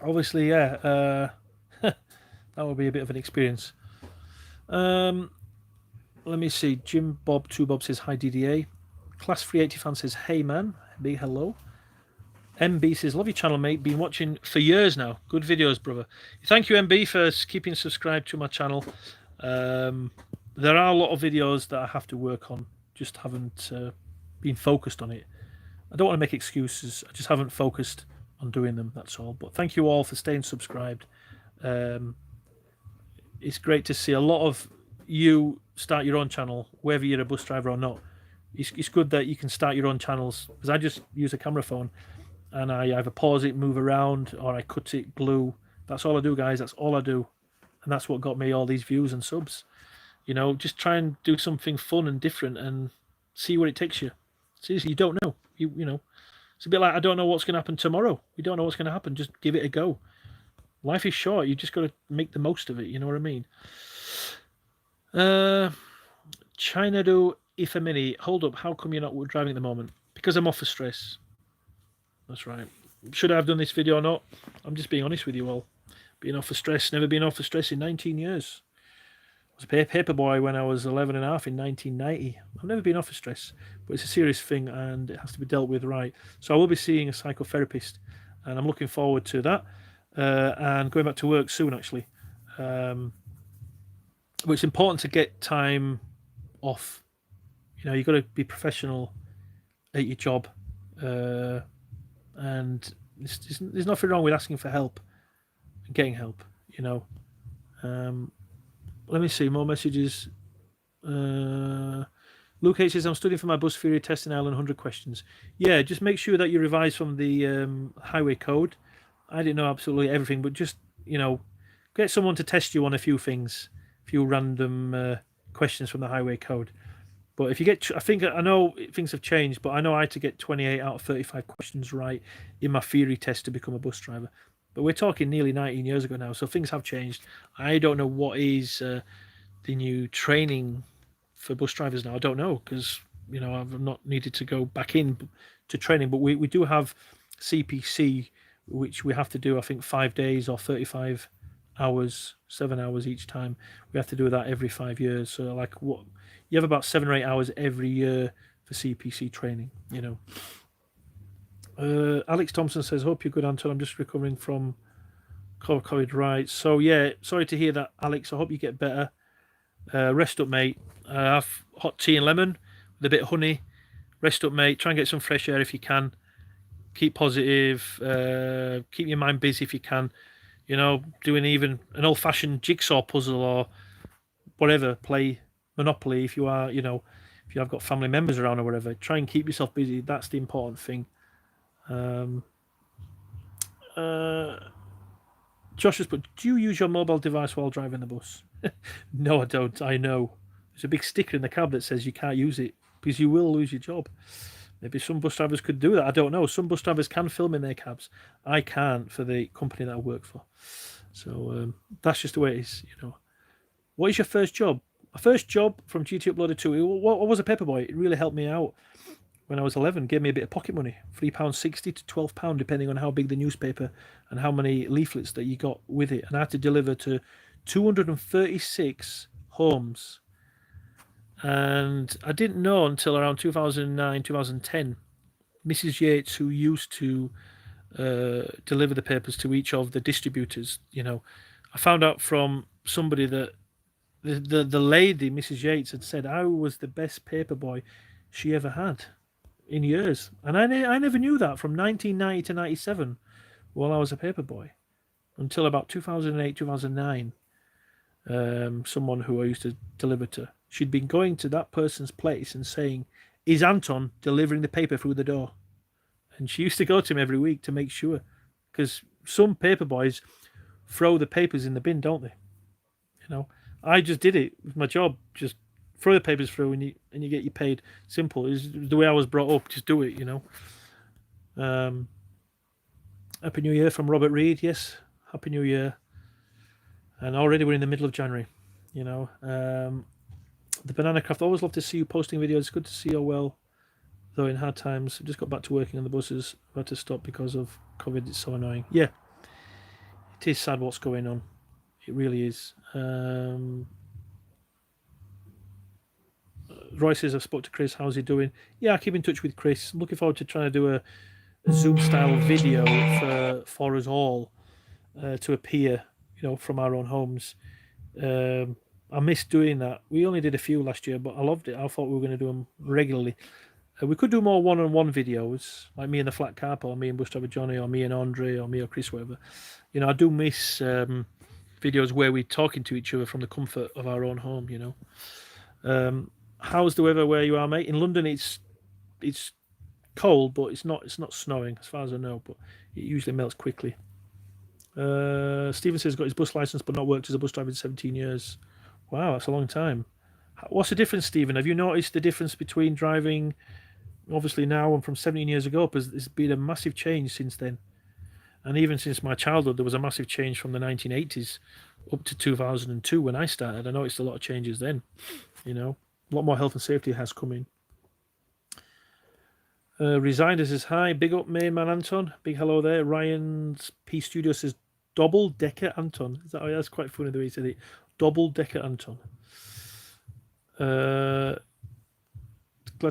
obviously, yeah, that would be a bit of an experience. Let me see. Jim Bob 2 Bob says hi DDA. Class 380 fan says hey man, big hello. MB says love your channel mate, been watching for years now, good videos brother. Thank you MB for keeping subscribed to my channel. There are a lot of videos that I have to work on, just haven't been focused on it. I don't want to make excuses, I just haven't focused on doing them, that's all. But thank you all for staying subscribed. It's great to see a lot of you start your own channel, whether you're a bus driver or not. it's good that you can start your own channels, because I just use a camera phone and I either pause it, move around, or I cut it, glue. That's all I do, guys. That's all I do. And that's what got me all these views and subs. You know, just try and do something fun and different and see where it takes you. Seriously, you don't know. You know, it's a bit like, I don't know what's going to happen tomorrow. We don't know what's going to happen. Just give it a go. Life is short. You just got to make the most of it. You know what I mean? China do if a mini. Hold up. How come you're not driving at the moment? Because I'm off for stress. That's right. Should I have done this video or not? I'm just being honest with you all. Being off for stress. Never been off for stress in 19 years. I was a paper boy when I was 11 and a half in 1990. I've never been off for stress, but it's a serious thing and it has to be dealt with right. So I will be seeing a psychotherapist, and I'm looking forward to that, and going back to work soon, actually. But it's important to get time off. You know, you've got to be professional at your job, and there's nothing wrong with asking for help and getting help, you know. Let me see more messages. Luke H says, I'm studying for my bus theory test in Ireland, 100 questions. Yeah, just make sure that you revise from the highway code. I didn't know absolutely everything, but just, you know, get someone to test you on a few things, a few random questions from the highway code. But if you get, I know things have changed, but I know I had to get 28 out of 35 questions right in my theory test to become a bus driver. But we're talking nearly 19 years ago now, so things have changed. I don't know what is the new training for bus drivers now. I don't know, because, you know, I've not needed to go back in to training. But we do have CPC, which we have to do, I think, 5 days or 35 hours, 7 hours each time. We have to do that every 5 years. So, like, what you have about 7 or 8 hours every year for CPC training, you know. Alex Thompson says, hope you're good, Anton. I'm just recovering from COVID. Right. So, yeah, sorry to hear that, Alex. I hope you get better. Rest up, mate. Have hot tea and lemon with a bit of honey. Rest up, mate. Try and get some fresh air if you can. Keep positive. Keep your mind busy if you can. You know, doing even an old-fashioned jigsaw puzzle or whatever. Play Monopoly if you are, you know, if you have got family members around or whatever. Try and keep yourself busy. That's the important thing. Josh has put, do you use your mobile device while driving the bus? No, I don't. I know. There's a big sticker in the cab that says you can't use it because you will lose your job. Maybe some bus drivers could do that. I don't know. Some bus drivers can film in their cabs. I can't for the company that I work for. So that's just the way it is, you know. What is your first job? My first job from GT Uploaded 2, I was a paper boy. It really helped me out when I was 11. Gave me a bit of pocket money, £3.60 to £12, depending on how big the newspaper and how many leaflets that you got with it. And I had to deliver to 236 homes. And I didn't know until around 2009, 2010, Mrs. Yates, who used to deliver the papers to each of the distributors, you know, I found out from somebody that the lady, Mrs. Yates, had said I was the best paper boy she ever had in years. And I never knew that from 1990 to 97 while I was a paper boy until about 2008, 2009. Someone who I used to deliver to, she'd been going to that person's place and saying, is Anton delivering the paper through the door? And she used to go to him every week to make sure, because some paper boys throw the papers in the bin, don't they? You know, I just did it with my job. Just throw the papers through and you get you paid. Simple. It's the way I was brought up. Just do it, you know. Happy New Year from Robert Reed. Yes, Happy New Year. And already we're in the middle of January, you know. The Banana Craft, always love to see you posting videos. It's good to see you well, though in hard times. I just got back to working on the buses. I've had to stop because of COVID. It's so annoying. Yeah, it is sad what's going on. It really is. Roy says, I've spoke to Chris. How's he doing? Yeah, I keep in touch with Chris. I'm looking forward to trying to do a Zoom-style video for us all to appear, you know, from our own homes. I missed doing that. We only did a few last year, but I loved it. I thought we were going to do them regularly. We could do more one-on-one videos, like me and the Flat Carp, or me and Busdriverjonny, or me and Andre, or me or Chris, whatever. You know, I do miss videos where we're talking to each other from the comfort of our own home, you know. How's the weather where you are, mate? In London, it's cold, but it's not snowing as far as I know. But it usually melts quickly. Stephen says he's got his bus license, but not worked as a bus driver in 17 years. Wow, that's a long time. What's the difference, Stephen? Have you noticed the difference between driving, obviously now and from 17 years ago? Because there's been a massive change since then, and even since my childhood, there was a massive change from the 1980s up to 2002 when I started. I noticed a lot of changes then. You know, a lot more health and safety has come in. Resider says hi, big up main man Anton, big hello there. Ryan's P Studio says Doubledeckeranton. That's quite funny the way he said it. Doubledeckeranton. Glad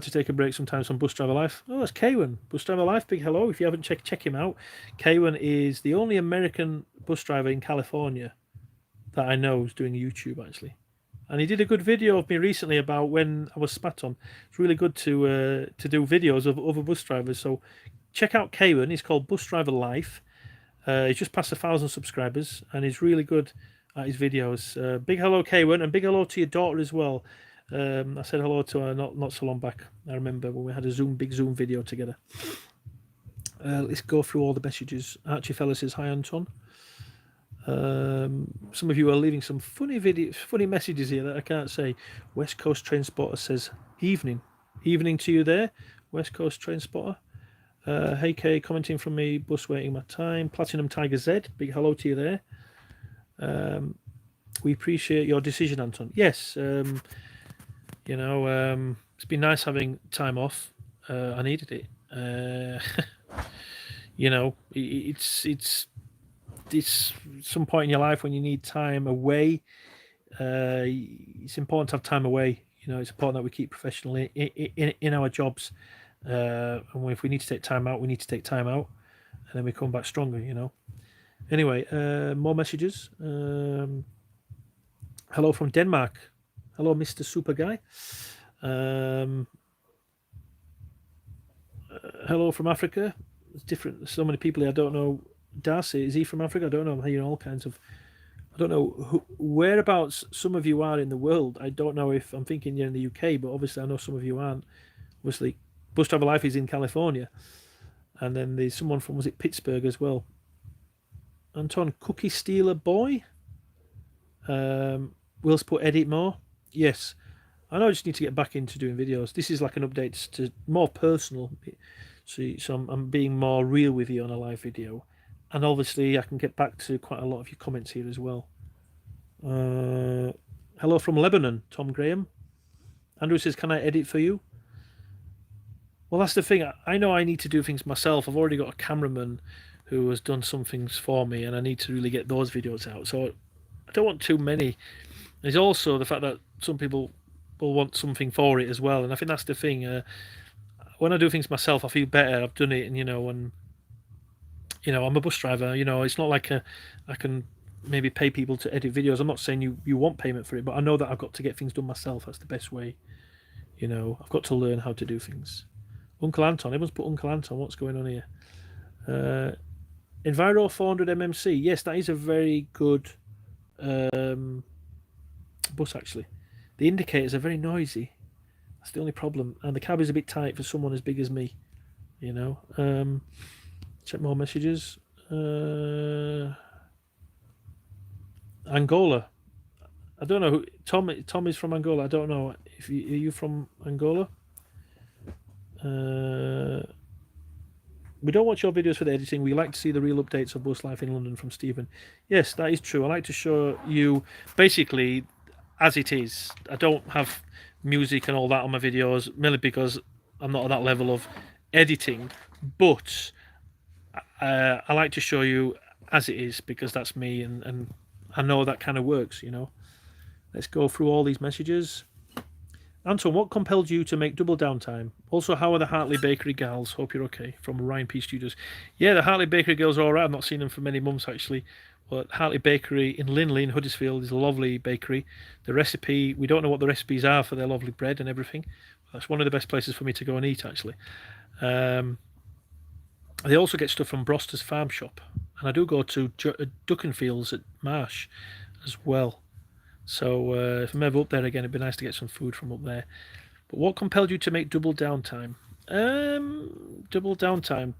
to take a break sometimes from Bus Driver Life. Oh, that's Keywan. Bus Driver Life, big hello. If you haven't check him out. Keywan is the only American bus driver in California that I know is doing YouTube actually. And he did a good video of me recently about when I was spat on. It's really good to do videos of other bus drivers. So check out Keywan. He's called Bus Driver Life. He's just passed 1,000 subscribers, and he's really good at his videos. Big hello, Keywan, and big hello to your daughter as well. I said hello to her not so long back. I remember when we had a big Zoom video together. Let's go through all the messages. Archie Fella says hi, Anton. Some of you are leaving some funny messages here that I can't say. West Coast Train Spotter says evening to you there, West Coast Train Spotter. Hey Kay, commenting from me, bus waiting my time. Platinum Tiger Z, big hello to you there. We appreciate your decision, Anton. Yes, it's been nice having time off. I needed it. It's some point in your life when you need time away. It's important to have time away. It's important that we keep professional in our jobs. And if we need to take time out, we need to take time out, and then we come back stronger. Anyway, more messages. Hello from Denmark. Hello, Mr. Super Guy. Hello from Africa. It's different. So many people here. I don't know. Darcy, is he from Africa? I don't know. I'm hearing all kinds of. I don't know whereabouts some of you are in the world. I don't know if I'm thinking you're in the UK, but obviously I know some of you aren't. Obviously, Bus Driver Life is in California, and then there's someone from, was it Pittsburgh as well? Anton, Cookie Stealer Boy. Will's put edit more. Yes, I know. I just need to get back into doing videos. This is like an update to more personal, so I'm being more real with you on a live video. And obviously, I can get back to quite a lot of your comments here as well. Hello from Lebanon, Tom Graham. Andrew says, can I edit for you? Well, that's the thing. I know I need to do things myself. I've already got a cameraman who has done some things for me, and I need to really get those videos out. So I don't want too many. There's also the fact that some people will want something for it as well. And I think that's the thing. When I do things myself, I feel better. I've done it, and I'm a bus driver. It's not like I can maybe pay people to edit videos. I'm not saying you want payment for it, but I know that I've got to get things done myself. That's the best way. I've got to learn how to do things. Uncle Anton. Everyone's put Uncle Anton. What's going on here? Enviro 400 MMC. Yes, that is a very good bus, actually. The indicators are very noisy. That's the only problem. And the cab is a bit tight for someone as big as me. Check more messages. Angola. I don't know who Tom is from Angola. I don't know. Are you from Angola? We don't watch your videos for the editing. We like to see the real updates of bus life in London from Stephen. Yes, that is true. I like to show you basically as it is. I don't have music and all that on my videos, mainly because I'm not at that level of editing. But I like to show you as it is, because that's me, and I know that kind of works. Let's go through all these messages. Anton, what compelled you to make double downtime? Also, how are the Hartley Bakery gals? Hope you're okay. From Ryan P Studios. Yeah, the Hartley Bakery girls are all right. I've not seen them for many months, actually. But Hartley Bakery in Linley in Huddersfield is a lovely bakery. The recipe, we don't know what the recipes are for their lovely bread and everything. That's one of the best places for me to go and eat, actually. They also get stuff from Broster's Farm Shop. And I do go to Duckenfields at Marsh as well. So if I'm ever up there again, it'd be nice to get some food from up there. But what compelled you to make double downtime? Double downtime.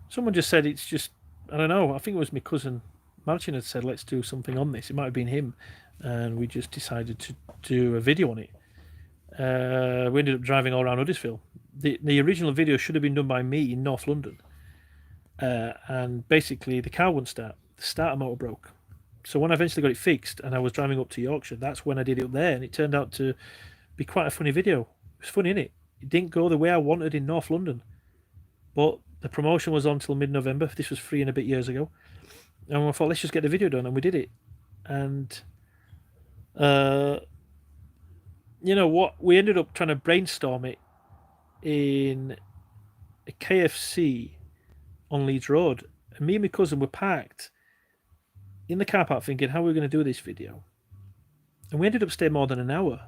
Someone just said it's just, I don't know, I think it was my cousin Martin had said, let's do something on this. It might have been him. And we just decided to do a video on it. We ended up driving all around Huddersfield. The original video should have been done by me in North London. And basically the car wouldn't start. The starter motor broke. So when I eventually got it fixed and I was driving up to Yorkshire, that's when I did it up there. And it turned out to be quite a funny video. It was funny, innit? It didn't go the way I wanted in North London. But the promotion was on till mid-November. This was 3 and a bit years ago. And I thought, let's just get the video done. And we did it. And, you know what? We ended up trying to brainstorm it in a KFC on Leeds Road. And me and my cousin were parked in the car park thinking how we were going to do this video. And we ended up staying more than an hour.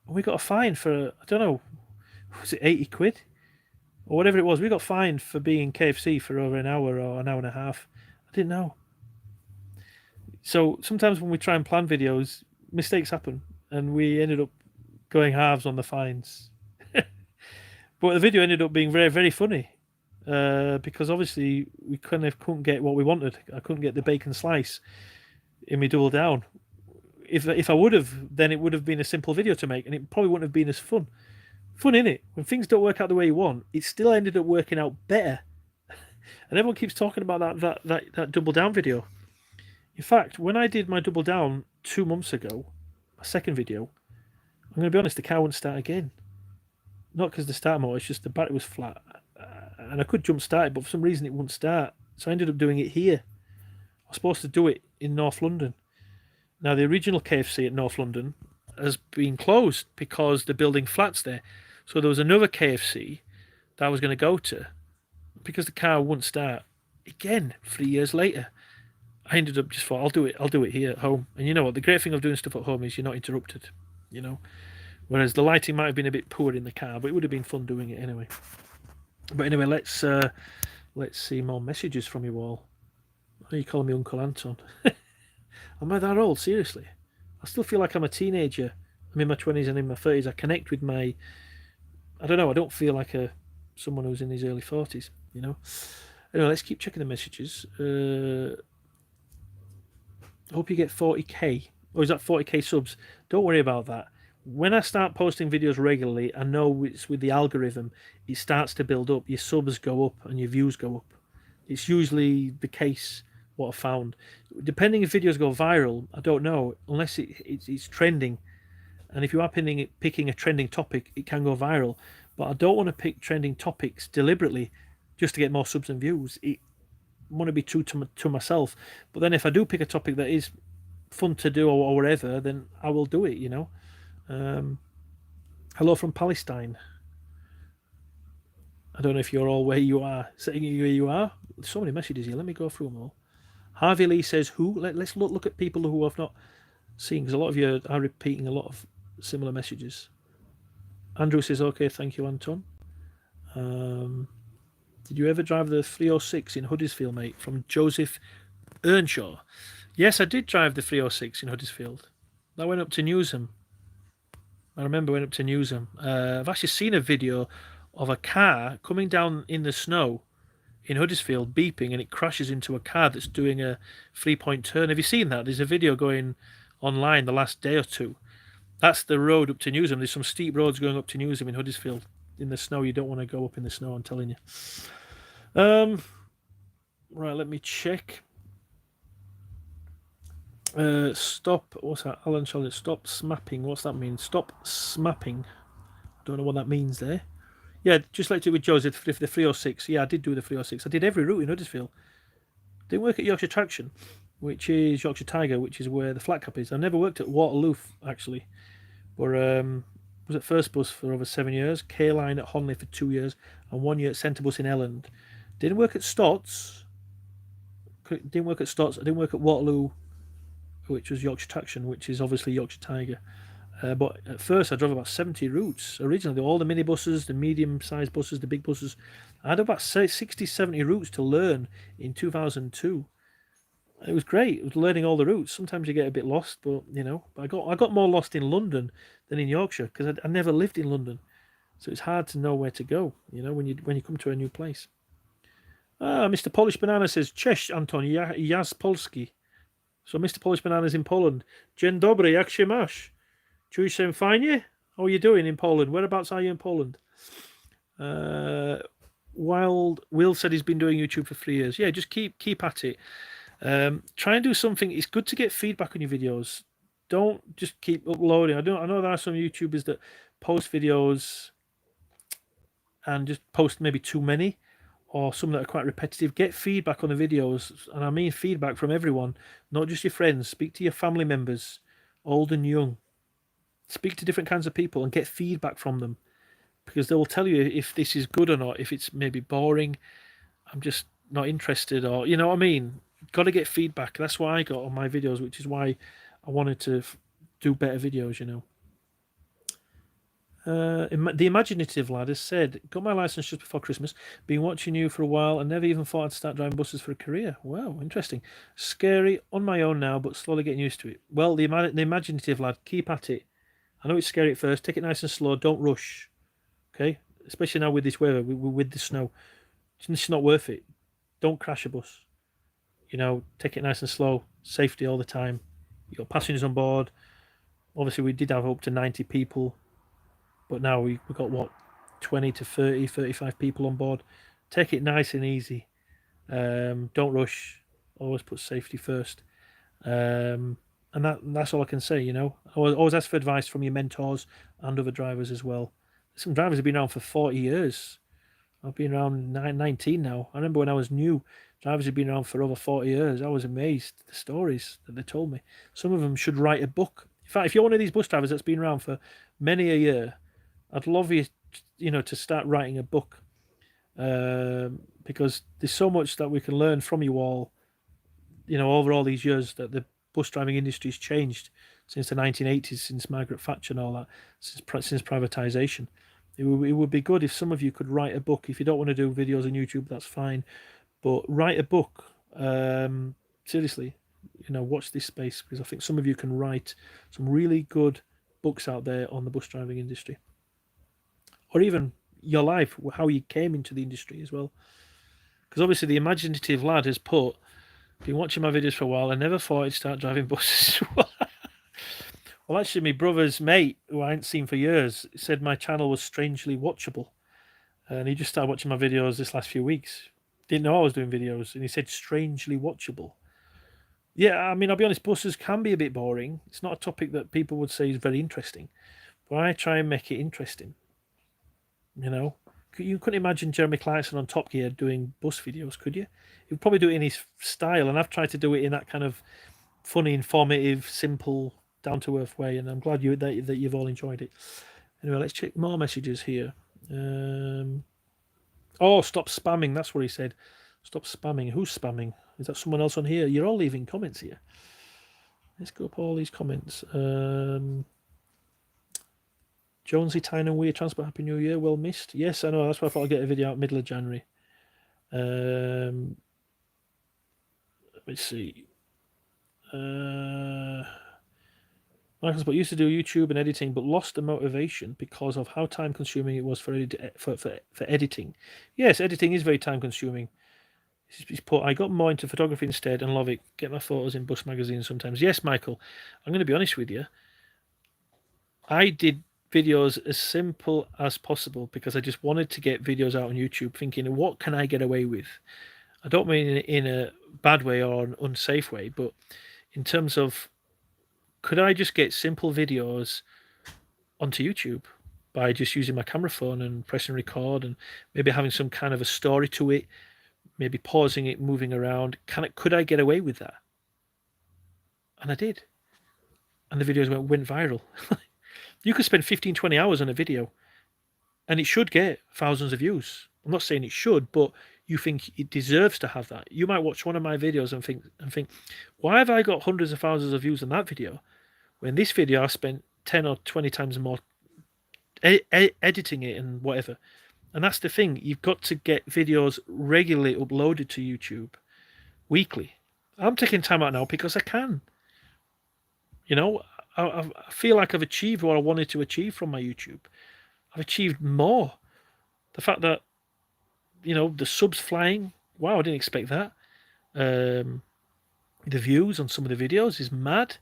And we got a fine for, I don't know, was it 80 quid? Or whatever it was. We got fined for being KFC for over an hour or an hour and a half. I didn't know. So sometimes when we try and plan videos, mistakes happen. And we ended up going halves on the fines. But the video ended up being very, very funny. Because obviously we kind of couldn't get what we wanted. I couldn't get the bacon slice in me double down. If I would have, then it would have been a simple video to make, and it probably wouldn't have been as fun. Fun, innit? When things don't work out the way you want, it still ended up working out better. And everyone keeps talking about that double down video. In fact, when I did my double down 2 months ago, my second video, I'm going to be honest, the car wouldn't start again. Not because the starter motor, it's just the battery was flat. And I could jump start it, but for some reason it wouldn't start. So I ended up doing it here. I was supposed to do it in North London. Now, the original KFC at North London has been closed because they're building flats there. So there was another KFC that I was going to go to because the car wouldn't start. Again, 3 years later, I ended up just thought, I'll do it here at home. And you know what? The great thing of doing stuff at home is you're not interrupted, you know. Whereas the lighting might have been a bit poor in the car, but it would have been fun doing it anyway. But anyway, let's see more messages from you all. Are you calling me Uncle Anton? Am I that old? Seriously? I still feel like I'm a teenager. I'm in my 20s and in my 30s. I connect with my... I don't know. I don't feel like someone who's in his early 40s, you know. Anyway, let's keep checking the messages. Hope you get 40k. Or is that 40k subs? Don't worry about that. When I start posting videos regularly, I know it's with the algorithm. It starts to build up. Your subs go up and your views go up. It's usually the case, what I've found. Depending if videos go viral, I don't know. Unless it's trending. And if you are picking a trending topic, it can go viral. But I don't want to pick trending topics deliberately just to get more subs and views. I want to be true to myself. But then if I do pick a topic that is fun to do or whatever, then I will do it, you know. Hello from Palestine. I don't know if you're all where you are. Saying where you are. So many messages here. Let me go through them all. Harvey Lee says who. Let's look at people who have not seen, because a lot of you are repeating a lot of similar messages. Andrew says okay, thank you, Anton. Did you ever drive the 306 in Huddersfield, mate? From Joseph Earnshaw. Yes, I did drive the 306 in Huddersfield. I went up to Newsham. I remember went up to Newsham. I've actually seen a video of a car coming down in the snow in Huddersfield, beeping, and it crashes into a car that's doing a 3-point turn. Have you seen that? There's a video going online the last day or two. That's the road up to Newsham. There's some steep roads going up to Newsham in Huddersfield in the snow. You don't want to go up in the snow, I'm telling you. Right, let me check. Stop. What's that? Alan Charlotte. Stop smapping. What's that mean? Stop smapping. I don't know what that means there. Yeah, just like it with Joseph, the 306. Yeah, I did do the 306. I did every route in Huddersfield. Didn't work at Yorkshire Traction, which is Yorkshire Tiger, which is where the flat cap is. I never worked at Waterloo, actually. But was at First Bus for over 7 years, K-Line at Honley for 2 years, and 1 year at Centrebus in Elland. Didn't work at Stotts. Didn't work at Stotts. I didn't work at Waterloo, which was Yorkshire Traction, which is obviously Yorkshire Tiger. But at first I drove about 70 routes. Originally, all the minibuses, the medium-sized buses, the big buses. I had about 60, 70 routes to learn in 2002. It was great. It was learning all the routes. Sometimes you get a bit lost, but I got more lost in London than in Yorkshire because I never lived in London, so it's hard to know where to go. When you come to a new place. Mr. Polish Banana says, Cześć, Anton, ja z Polski. So Mr. Polish Banana's in Poland. Dzień dobry, jak się masz? Czujesz się fajnie? How are you doing in Poland? Whereabouts are you in Poland? Wild Will said he's been doing YouTube for 3 years. Yeah, just keep at it. Try and do something. It's good to get feedback on your videos. Don't just keep uploading. I know there are some YouTubers that post videos and just post maybe too many, or some that are quite repetitive. Get feedback on the videos, and I mean feedback from everyone, not just your friends. Speak to your family members, old and young. Speak to different kinds of people and get feedback from them, because they will tell you if this is good or not, if it's maybe boring, I'm just not interested, or you know what I mean. Got to get feedback. That's what I got on my videos, which is why I wanted to do better videos, The imaginative lad has said, got my license just before Christmas, been watching you for a while and never even thought I'd start driving buses for a career. Wow, interesting. Scary, on my own now, but slowly getting used to it. Well, the imaginative lad, keep at it. I know it's scary at first. Take it nice and slow. Don't rush. Okay? Especially now with this weather, with the snow. It's not worth it. Don't crash a bus. Take it nice and slow. Safety all the time. You got passengers on board. Obviously, we did have up to 90 people. But now we've got, 20 to 30, 35 people on board. Take it nice and easy. Don't rush. Always put safety first. And that's all I can say, Always ask for advice from your mentors and other drivers as well. Some drivers have been around for 40 years. I've been around 19 now. I remember when I was new, drivers have been around for over 40 years. I was amazed at the stories that they told me. Some of them should write a book. In fact, if you're one of these bus drivers that's been around for many a year, I'd love you, to start writing a book, because there's so much that we can learn from you all, over all these years that the bus driving industry's changed since the 1980s, since Margaret Thatcher and all that, since privatisation. It would be good if some of you could write a book. If you don't want to do videos on YouTube, that's fine, but write a book. Seriously, watch this space, because I think some of you can write some really good books out there on the bus driving industry. Or even your life, how you came into the industry as well. Because obviously the imaginative lad has been watching my videos for a while and never thought I'd start driving buses. Well, actually, my brother's mate, who I hadn't seen for years, said my channel was strangely watchable. And he just started watching my videos this last few weeks. Didn't know I was doing videos, and he said strangely watchable. Yeah, I mean, I'll be honest, buses can be a bit boring. It's not a topic that people would say is very interesting. But I try and make it interesting. You couldn't imagine Jeremy Clarkson on Top Gear doing bus videos, could you? He'd probably do it in his style, and I've tried to do it in that kind of funny, informative, simple, down-to-earth way, and I'm glad that you've all enjoyed it. Anyway, let's check more messages here. Stop spamming, that's what he said. Stop spamming. Who's spamming? Is that someone else on here? You're all leaving comments here. Let's go up all these comments. Jonesy, Tyne and Weir, Transport, Happy New Year, well missed. Yes, I know, that's why I thought I'd get a video out middle of January. Let's see. Michael's but used to do YouTube and editing, but lost the motivation because of how time consuming it was for editing. Yes, editing is very time consuming. He's put, I got more into photography instead and love it. Get my photos in bus magazines sometimes. Yes, Michael, I'm going to be honest with you. I did videos as simple as possible because I just wanted to get videos out on YouTube, thinking, what can I get away with? I don't mean in a bad way or an unsafe way, but in terms of, could I just get simple videos onto YouTube by just using my camera phone and pressing record and maybe having some kind of a story to it, maybe pausing it, moving around? Could I get away with that? And I did. And the videos went viral. You could spend 15, 20 hours on a video and it should get thousands of views. I'm not saying it should, but you think it deserves to have that. You might watch one of my videos and think, why have I got hundreds of thousands of views on that video when this video I spent 10 or 20 times more editing it and whatever? And that's the thing. You've got to get videos regularly uploaded to YouTube weekly. I'm taking time out now because I can. You know, I feel like I've achieved what I wanted to achieve from my YouTube. I've achieved more. The fact that, you know, the subs flying, wow, I didn't expect that. The views on some of the videos is mad.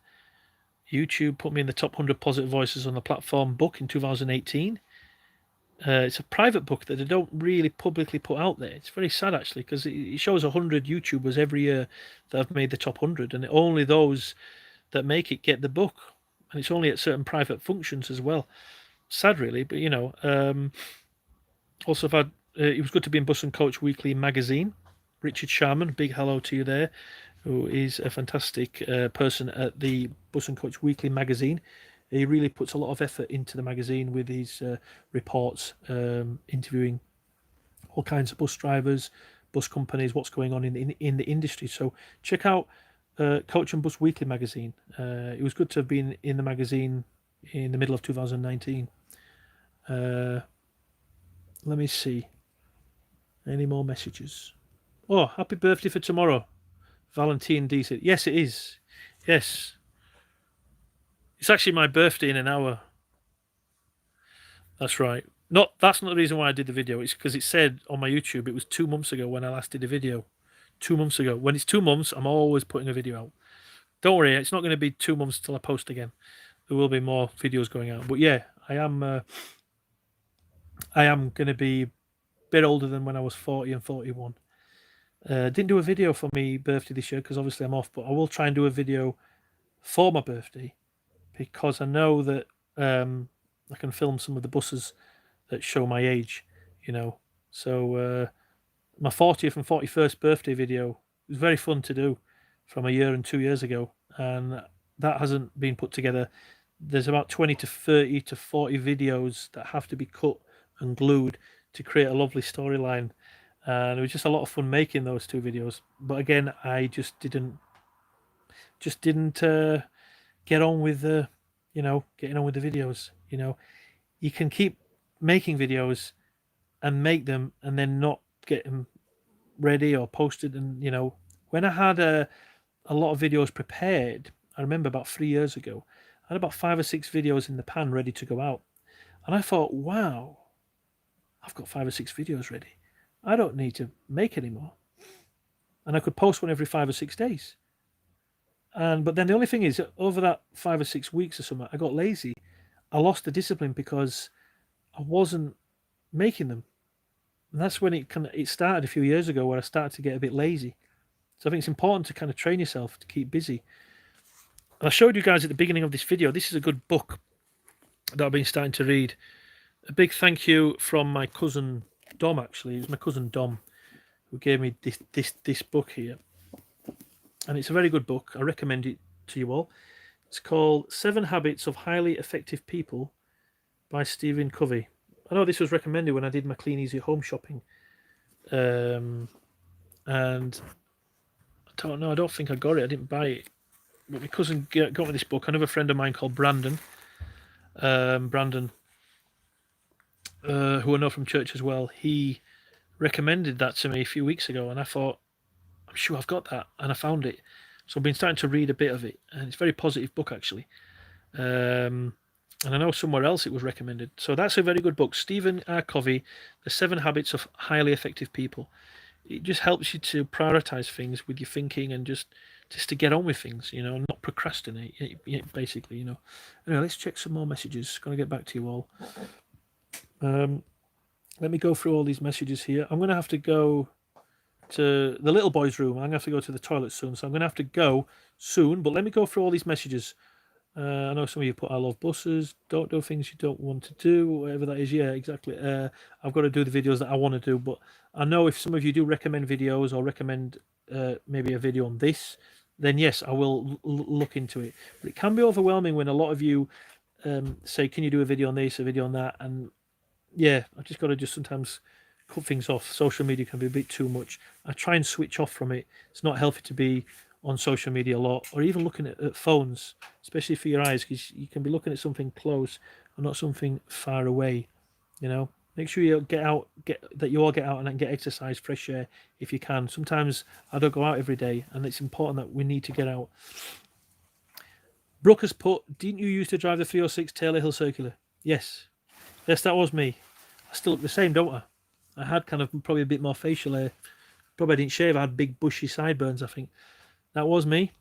YouTube put me in the top 100 positive voices on the platform book in 2018. It's a private book that they don't really publicly put out there. It's very sad, actually, because it shows 100 YouTubers every year that have made the top 100, and only those that make it get the book. And it's only at certain private functions as well. Sad, really, but, you know. Also, I've had, it was good to be in Bus and Coach Weekly magazine. Richard Sharman, big hello to you there, who is a fantastic person at the Bus and Coach Weekly magazine. He really puts a lot of effort into the magazine with his reports, interviewing all kinds of bus drivers, bus companies, what's going on in the industry. So check out Coach and Bus Weekly magazine. It was good to have been in the magazine in the middle of 2019. Let me see. Any more messages? Oh, happy birthday for tomorrow. Valentine D said, yes, it is. Yes. It's actually my birthday in an hour. That's right. That's not the reason why I did the video. It's because it said on my YouTube it was 2 months ago when I last did a video. 2 months ago. When it's 2 months, I'm always putting a video out. Don't worry, it's not going to be 2 months till I post again. There will be more videos going out. But yeah, I am going to be a bit older than when I was 40 and 41. Didn't do a video for my birthday this year because obviously I'm off, but I will try and do a video for my birthday because I know that I can film some of the buses that show my age, you know. So my 40th and 41st birthday video was very fun to do from a year and 2 years ago, and that hasn't been put together. There's about 20 to 30 to 40 videos that have to be cut and glued to create a lovely storyline, and it was just a lot of fun making those 2 videos. But again, I just didn't get on with the, you know, getting on with the videos. You know, you can keep making videos and make them and then not get them ready or posted. And, you know, when I had a lot of videos prepared, I remember about 3 years ago, I had about 5 or 6 videos in the pan ready to go out. And I thought, wow, I've got 5 or 6 videos ready. I don't need to make any more. And I could post one every 5 or 6 days. But then the only thing is, over that 5 or 6 weeks or something, I got lazy. I lost the discipline because I wasn't making them. And that's when it started a few years ago, where I started to get a bit lazy. So I think it's important to kind of train yourself to keep busy. And I showed you guys at the beginning of this video, this is a good book that I've been starting to read. A big thank you from my cousin Dom, actually. It was my cousin Dom who gave me this book here. And it's a very good book. I recommend it to you all. It's called 7 Habits of Highly Effective People by Stephen Covey. I know this was recommended when I did my Clean Easy Home shopping. And I don't know, I don't think I got it. I didn't buy it. But my cousin got me this book. Another friend of mine called Brandon. Brandon, who I know from church as well, he recommended that to me a few weeks ago. And I thought, I'm sure I've got that. And I found it. So I've been starting to read a bit of it. And it's a very positive book, actually. And I know somewhere else it was recommended. So that's a very good book. Stephen R. Covey, The 7 Habits of Highly Effective People. It just helps you to prioritize things with your thinking and just to get on with things, you know, not procrastinate, basically, you know. Anyway, let's check some more messages. Going to get back to you all. Let me go through all these messages here. I'm going to have to go to the little boy's room. I'm going to have to go to the toilet soon, so I'm going to have to go soon. But let me go through all these messages. I know some of you put, I love buses, don't do things you don't want to do, whatever that is. Yeah, exactly. I've got to do the videos that I want to do, but I know if some of you do recommend videos or recommend maybe a video on this, then yes, I will look into it. But it can be overwhelming when a lot of you say, can you do a video on this, a video on that? And yeah, I've just got to sometimes cut things off. Social media can be a bit too much. I try and switch off from it. It's not healthy to be on social media a lot, or even looking at phones, especially for your eyes, because you can be looking at something close and not something far away, you know. Make sure you get out, that you all get out and get exercise, fresh air if you can. Sometimes I don't go out every day, and it's important that we need to get out. Brooke has put, didn't you used to drive the 306 Taylor Hill Circular? Yes. Yes, that was me. I still look the same, don't I? I had kind of probably a bit more facial hair. Probably I didn't shave. I had big bushy sideburns, I think. That was me.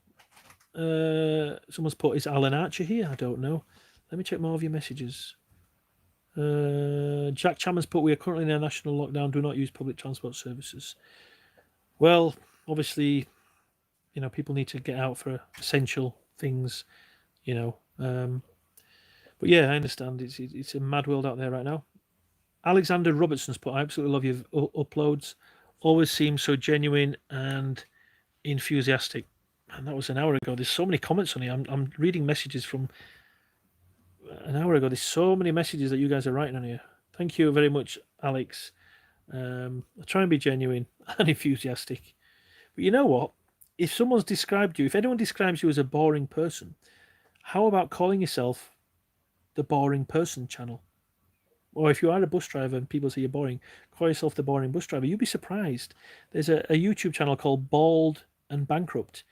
Someone's put, is Alan Archer here? I don't know. Let me check more of your messages. Jack Chalmers put, we are currently in a national lockdown. Do not use public transport services. Well, obviously, you know, people need to get out for essential things, you know. But yeah, I understand. It's a mad world out there right now. Alexander Robertson's put, I absolutely love your uploads. Always seem so genuine and enthusiastic. And that was an hour ago. There's so many comments on here. I'm reading messages from an hour ago. There's so many messages that you guys are writing on here. Thank you very much, Alex. I'll try and be genuine and enthusiastic. But you know what? If someone's described you, if anyone describes you as a boring person, how about calling yourself the Boring Person channel? Or if you are a bus driver and people say you're boring, call yourself the Boring Bus Driver. You'd be surprised. There's a YouTube channel called Bald and Bankrupt.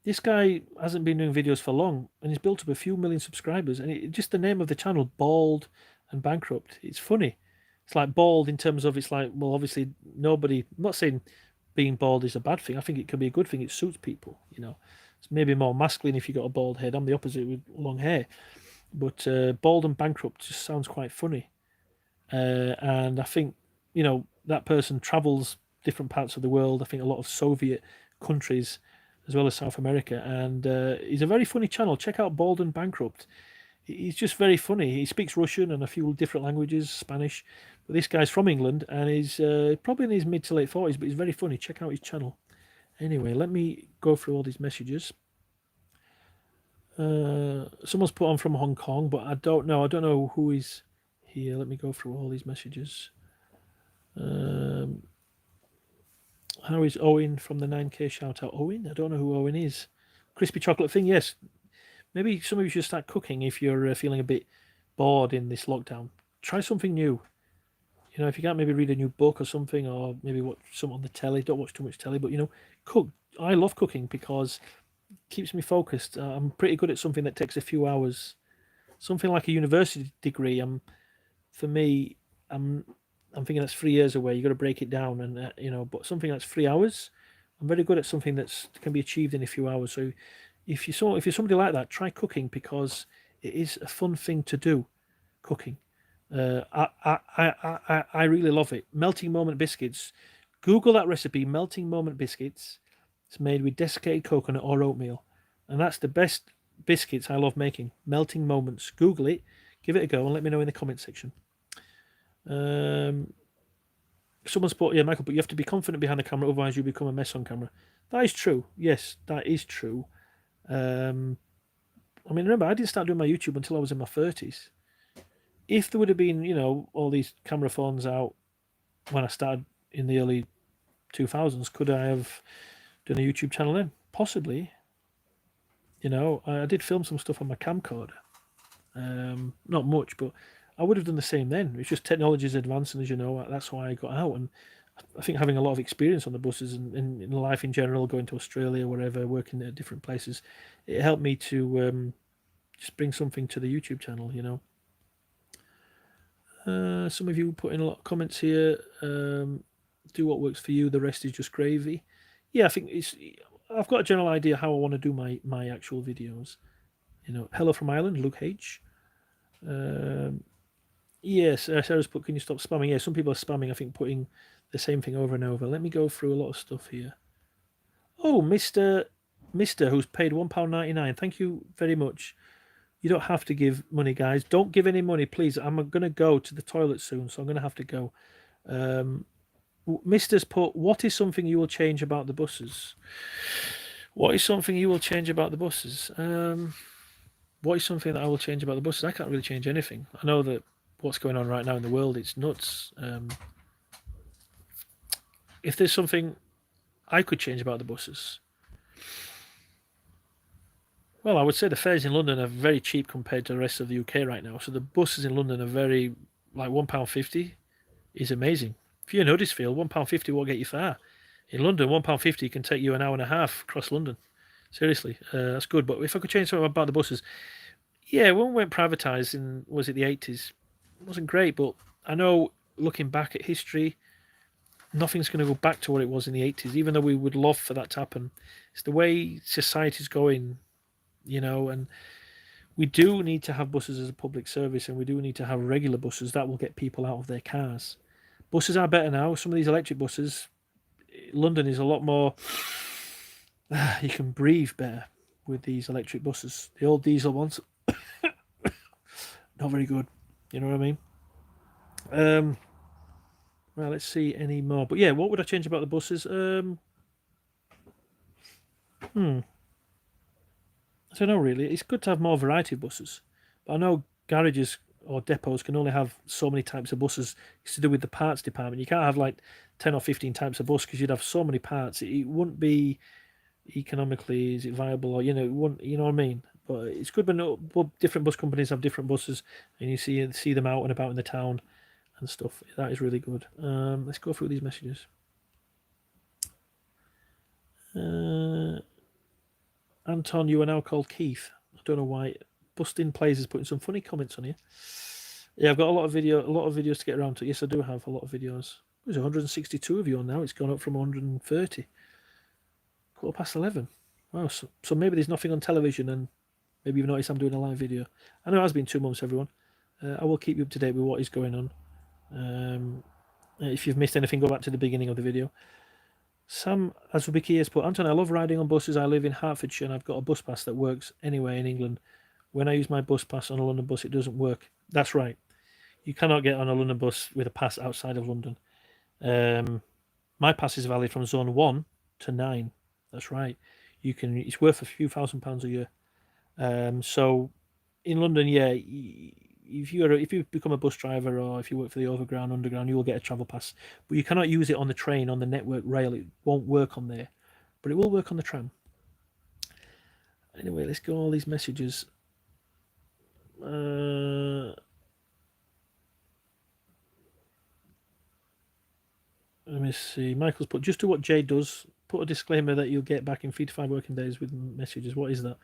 This guy hasn't been doing videos for long, and he's built up a few million subscribers. And just the name of the channel, Bald and Bankrupt, it's funny. It's like bald in terms of, it's like, well, obviously nobody, I'm not saying being bald is a bad thing. I think it can be a good thing. It suits people, you know. It's maybe more masculine if you've got a bald head. I'm the opposite with long hair. But Bald and Bankrupt just sounds quite funny. And I think, you know, that person travels different parts of the world. I think a lot of Soviet countries as well as South America. And he's a very funny channel. Check out Bald and Bankrupt. He's just very funny. He speaks Russian and a few different languages, Spanish. But this guy's from England and he's probably in his mid to late 40s, but he's very funny. Check out his channel. Anyway, let me go through all these messages. Someone's put on from Hong Kong, but I don't know. I don't know who is here. Let me go through all these messages. How is Owen from the 9K shout out? Owen? I don't know who Owen is. Crispy chocolate thing, yes. Maybe some of you should start cooking if you're feeling a bit bored in this lockdown. Try something new. You know, if you can't maybe read a new book or something, or maybe watch something on the telly. Don't watch too much telly, but, you know, cook. I love cooking because it keeps me focused. I'm pretty good at something that takes a few hours. Something like a university degree. For me, I'm thinking that's 3 years away. You got to break it down, and you know. But something that's 3 hours, I'm very good at something that can be achieved in a few hours. So, if you're somebody like that, try cooking because it is a fun thing to do. Cooking, I really love it. Melting Moment biscuits. Google that recipe. Melting Moment biscuits. It's made with desiccated coconut or oatmeal, and that's the best biscuits I love making. Melting Moments. Google it. Give it a go and let me know in the comment section. Someone's put, yeah, Michael, but you have to be confident behind the camera, otherwise you become a mess on camera. That is true. Yes, that is true. I mean, remember, I didn't start doing my YouTube until I was in my 30s. If there would have been, you know, all these camera phones out when I started in the early 2000s, could I have done a YouTube channel then? Possibly. You know, I did film some stuff on my camcorder. Not much, but I would have done the same then. It's just technology's advancing, as you know. That's why I got out, and I think having a lot of experience on the buses and in life in general, going to Australia, wherever, working at different places, it helped me to just bring something to the YouTube channel, you know. Some of you put in a lot of comments here. Do what works for you. The rest is just gravy. Yeah, I think I've got a general idea how I want to do my actual videos. You know, hello from Ireland, Luke H. Yes, Sarah's put, can you stop spamming? Yeah, some people are spamming, I think, putting the same thing over and over. Let me go through a lot of stuff here. Oh, Mr. who's paid £1.99. Thank you very much. You don't have to give money, guys. Don't give any money, please. I'm going to go to the toilet soon, so I'm going to have to go. Mr's put, what is something you will change about the buses? What is something you will change about the buses? What is something that I will change about the buses? I can't really change anything. I know that what's going on right now in the world, it's nuts. If there's something I could change about the buses, well, I would say the fares in London are very cheap compared to the rest of the UK right now. So the buses in London are very, like, £1.50 is amazing. If you're in Huddersfield, £1.50 won't get you far. In London, £1.50 can take you an hour and a half across London. Seriously, that's good. But if I could change something about the buses, yeah, when we went privatised in, was it the 80s? It wasn't great, but I know looking back at history, nothing's going to go back to what it was in the 80s, even though we would love for that to happen. It's the way society's going, and we do need to have buses as a public service, and we do need to have regular buses that will get people out of their cars. Buses are better now. Some of these electric buses, London is a lot more, you can breathe better with these electric buses. The old diesel ones, not very good. You know what I mean? Well, let's see any more. But yeah, what would I change about the buses? I don't know really. It's good to have more variety of buses. But I know garages or depots can only have so many types of buses. It's to do with the parts department. You can't have like 10 or 15 types of bus because you'd have so many parts. It wouldn't be economically, is it viable, or it wouldn't, you know what I mean? But it's good when different bus companies have different buses and you see them out and about in the town and stuff. That is really good. Let's go through these messages. Anton, you are now called Keith. I don't know why. Bustin Plays is putting some funny comments on here. Yeah, I've got a lot of videos to get around to. Yes, I do have a lot of videos. There's 162 of you on now. It's gone up from 130. 11:15. Wow, so maybe there's nothing on television, and maybe you've noticed I'm doing a live video. I know it has been 2 months, everyone. I will keep you up to date with what is going on. If you've missed anything, go back to the beginning of the video. Sam Azubiki has put, Anton, I love riding on buses. I live in Hertfordshire and I've got a bus pass that works anywhere in England. When I use my bus pass on a London bus, it doesn't work. That's right. You cannot get on a London bus with a pass outside of London. My pass is valid from zone 1 to 9. That's right. It's worth a few £1,000s a year. So in London, yeah, if you become a bus driver or if you work for the overground, underground, you will get a travel pass. But you cannot use it on the train, on the network rail. It won't work on there. But it will work on the tram. Anyway, let's go all these messages. Let me see. Michael's put, just do what Jade does. Put a disclaimer that you'll get back in 3 to 5 working days with messages. What is that?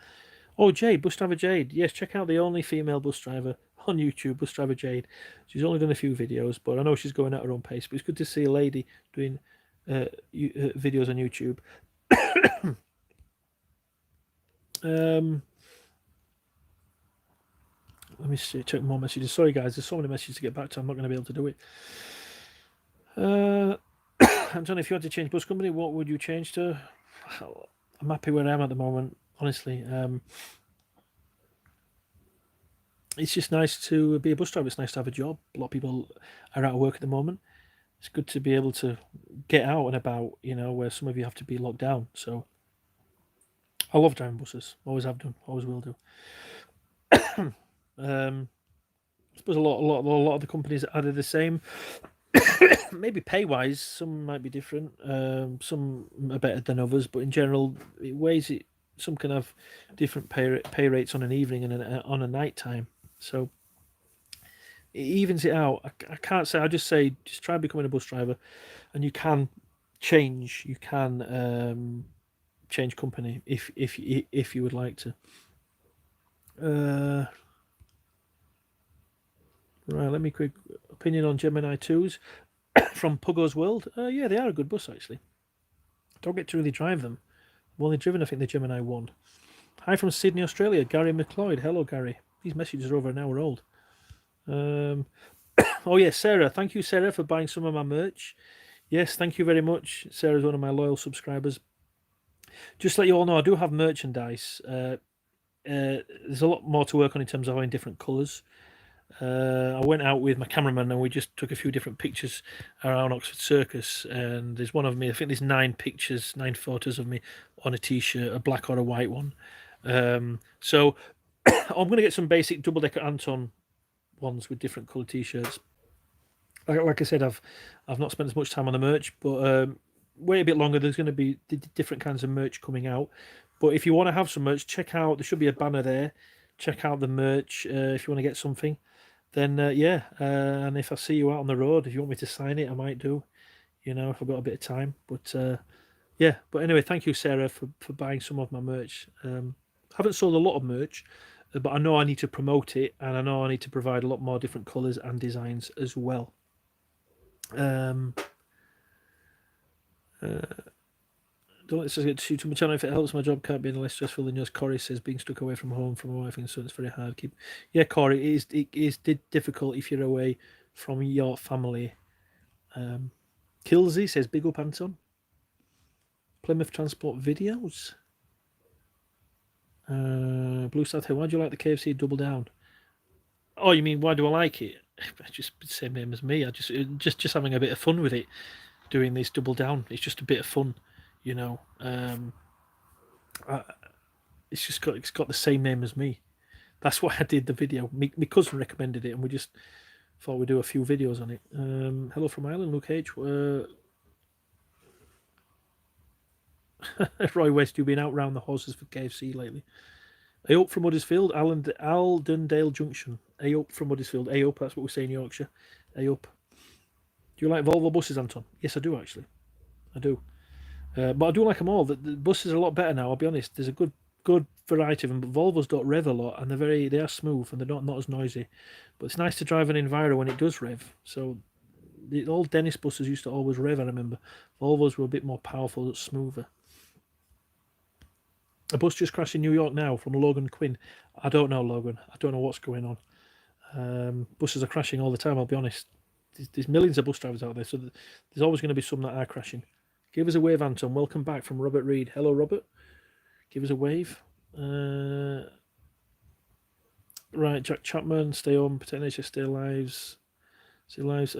Oh, Jade, bus driver Jade. Yes, check out the only female bus driver on YouTube, bus driver Jade. She's only done a few videos, but I know she's going at her own pace. But it's good to see a lady doing videos on YouTube. Let me see, check more messages. Sorry, guys, there's so many messages to get back to. I'm not going to be able to do it. Anton, if you had to change bus company, what would you change to? I'm happy where I am at the moment, honestly. It's just nice to be a bus driver. It's nice to have a job. A lot of people are out of work at the moment. It's good to be able to get out and about, where some of you have to be locked down. So I love driving buses. Always have done. Always will do. I suppose a lot of the companies are the same. Maybe pay-wise, some might be different. Some are better than others, but in general, some can have different pay rates on an evening and on a night time. So it evens it out. I can't say. I just say just try becoming a bus driver, and you can change. You can change company if you would like to. Right, let me quick opinion on Gemini 2s from Puggo's World. Yeah, they are a good bus, actually. Don't get to really drive them. I've only driven, I think, the Gemini 1. Hi from Sydney, Australia, Gary McLeod. Hello, Gary. These messages are over an hour old. Oh, yeah, Sarah. Thank you, Sarah, for buying some of my merch. Yes, thank you very much. Sarah's one of my loyal subscribers. Just to let you all know, I do have merchandise. There's a lot more to work on in terms of having different colours. I went out with my cameraman and we just took a few different pictures around Oxford Circus, and there's one of me. I think there's 9 photos of me on a t-shirt, a black or a white one. So I'm going to get some basic Doubledeckeranton ones with different coloured t-shirts. Like I said, I've not spent as much time on the merch, but wait a bit longer. There's going to be different kinds of merch coming out. But if you want to have some merch, check out. There should be a banner there. Check out the merch if you want to get something. then yeah. And if I see you out on the road, if you want me to sign it, I might do. You know, if I've got a bit of time. But yeah. But anyway, thank you, Sarah, for buying some of my merch. Haven't sold a lot of merch, but I know I need to promote it, and I know I need to provide a lot more different colours and designs as well. Don't let us get too much on. If it helps, my job can't be any less stressful than yours. Corey says being stuck away from home from a wife and son, it's very hard. Yeah, Corey, it is difficult if you're away from your family. Kilsey says big up, Anton. Plymouth Transport videos. Blue South Hill, why do you like the KFC Double Down? Oh, you mean why do I like it? Just the same name as me. I just having a bit of fun with it, doing this Double Down. It's just a bit of fun, you know. It's got the same name as me. That's why I did the video. My cousin recommended it, and we just thought we'd do a few videos on it. Hello from Ireland, Luke H. Roy West, you've been out round the horses for KFC lately. A up from Huddersfield, Aldendale Junction. A up from Huddersfield. A up, that's what we say in Yorkshire. A up. Do you like Volvo buses, Anton? Yes, I do, actually. I do. But I do like them all. The buses are a lot better now, I'll be honest. There's a good variety of them, but Volvos don't rev a lot, and they are smooth, and they're not as noisy. But it's nice to drive an Enviro when it does rev. So the old Dennis buses used to always rev, I remember. Volvos were a bit more powerful, smoother. A bus just crashed in New York now from Logan Quinn. I don't know, Logan. I don't know what's going on. Buses are crashing all the time, I'll be honest. There's millions of bus drivers out there, so there's always going to be some that are crashing. Give us a wave, Anton. Welcome back from Robert Reed. Hello, Robert. Give us a wave. Right, Jack Chapman, stay home, protect nature, stay lives. Stay lives.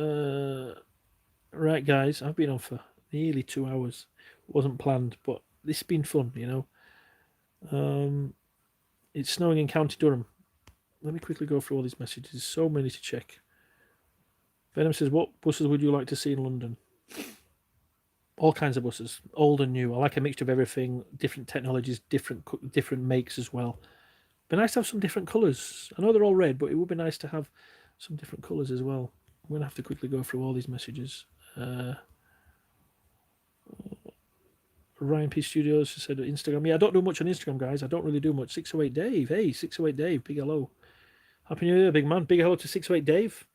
Right, guys, I've been on for nearly 2 hours. It wasn't planned, but this has been fun, you know. It's snowing in County Durham. Let me quickly go through all these messages. So many to check. Venom says, what buses would you like to see in London? All kinds of buses, old and new. I like a mixture of everything, different technologies, different makes as well. Be nice to have some different colours. I know they're all red, but it would be nice to have some different colours as well. I'm going to have to quickly go through all these messages. Ryan P Studios said Instagram. Yeah, I don't do much on Instagram, guys. I don't really do much. 608 Dave. Hey, 608 Dave. Big hello. Happy New Year, big man. Big hello to 608 Dave.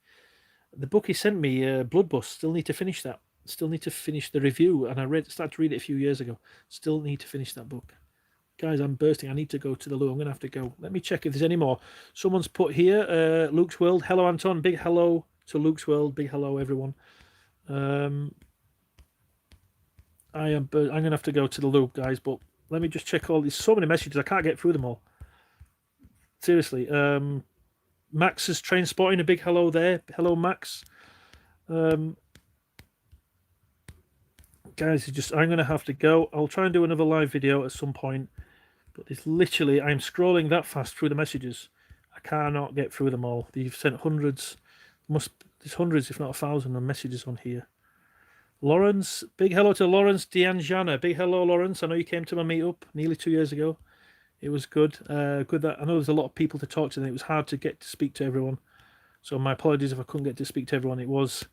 The book he sent me, Blood Bus. Still need to finish that. Still need to finish the review. And I started to read it a few years ago. Still need to finish that book. Guys, I'm bursting. I need to go to the loo. I'm going to have to go. Let me check if there's any more. Someone's put here, Luke's World. Hello, Anton. Big hello to Luke's World. Big hello, everyone. I'm going to have to go to the loo, guys, but let me just check all these. So many messages, I can't get through them all. Seriously. Max is train spotting. A big hello there. Hello, Max. Guys, I'm going to have to go. I'll try and do another live video at some point, but it's literally, I'm scrolling that fast through the messages. I cannot get through them all. You've sent hundreds. There's hundreds, if not 1,000, of messages on here. Lawrence, big hello to Lawrence Dianjana. Big hello, Lawrence. I know you came to my meetup nearly 2 years ago. It was good. Good that I know there's a lot of people to talk to, and it was hard to get to speak to everyone. So my apologies if I couldn't get to speak to everyone. It was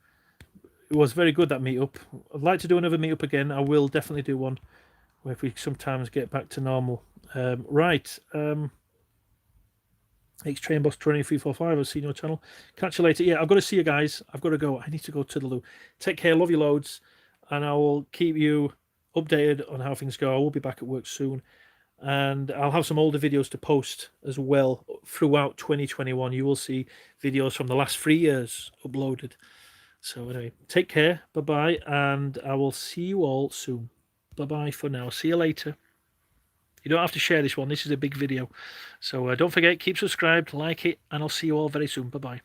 very good, that meetup. I'd like to do another meetup again. I will definitely do one if we sometimes get back to normal. Right. X-Train Boss 2345, I've seen your channel. Catch you later. Yeah, I've got to see you guys. I've got to go. I need to go to the loo. Take care. Love you loads. And I will keep you updated on how things go. I will be back at work soon. And I'll have some older videos to post as well throughout 2021. You will see videos from the last 3 years uploaded. So anyway, take care. Bye-bye. And I will see you all soon. Bye-bye for now. See you later. You don't have to share this one. This is a big video. So don't forget, keep subscribed, like it, and I'll see you all very soon. Bye-bye.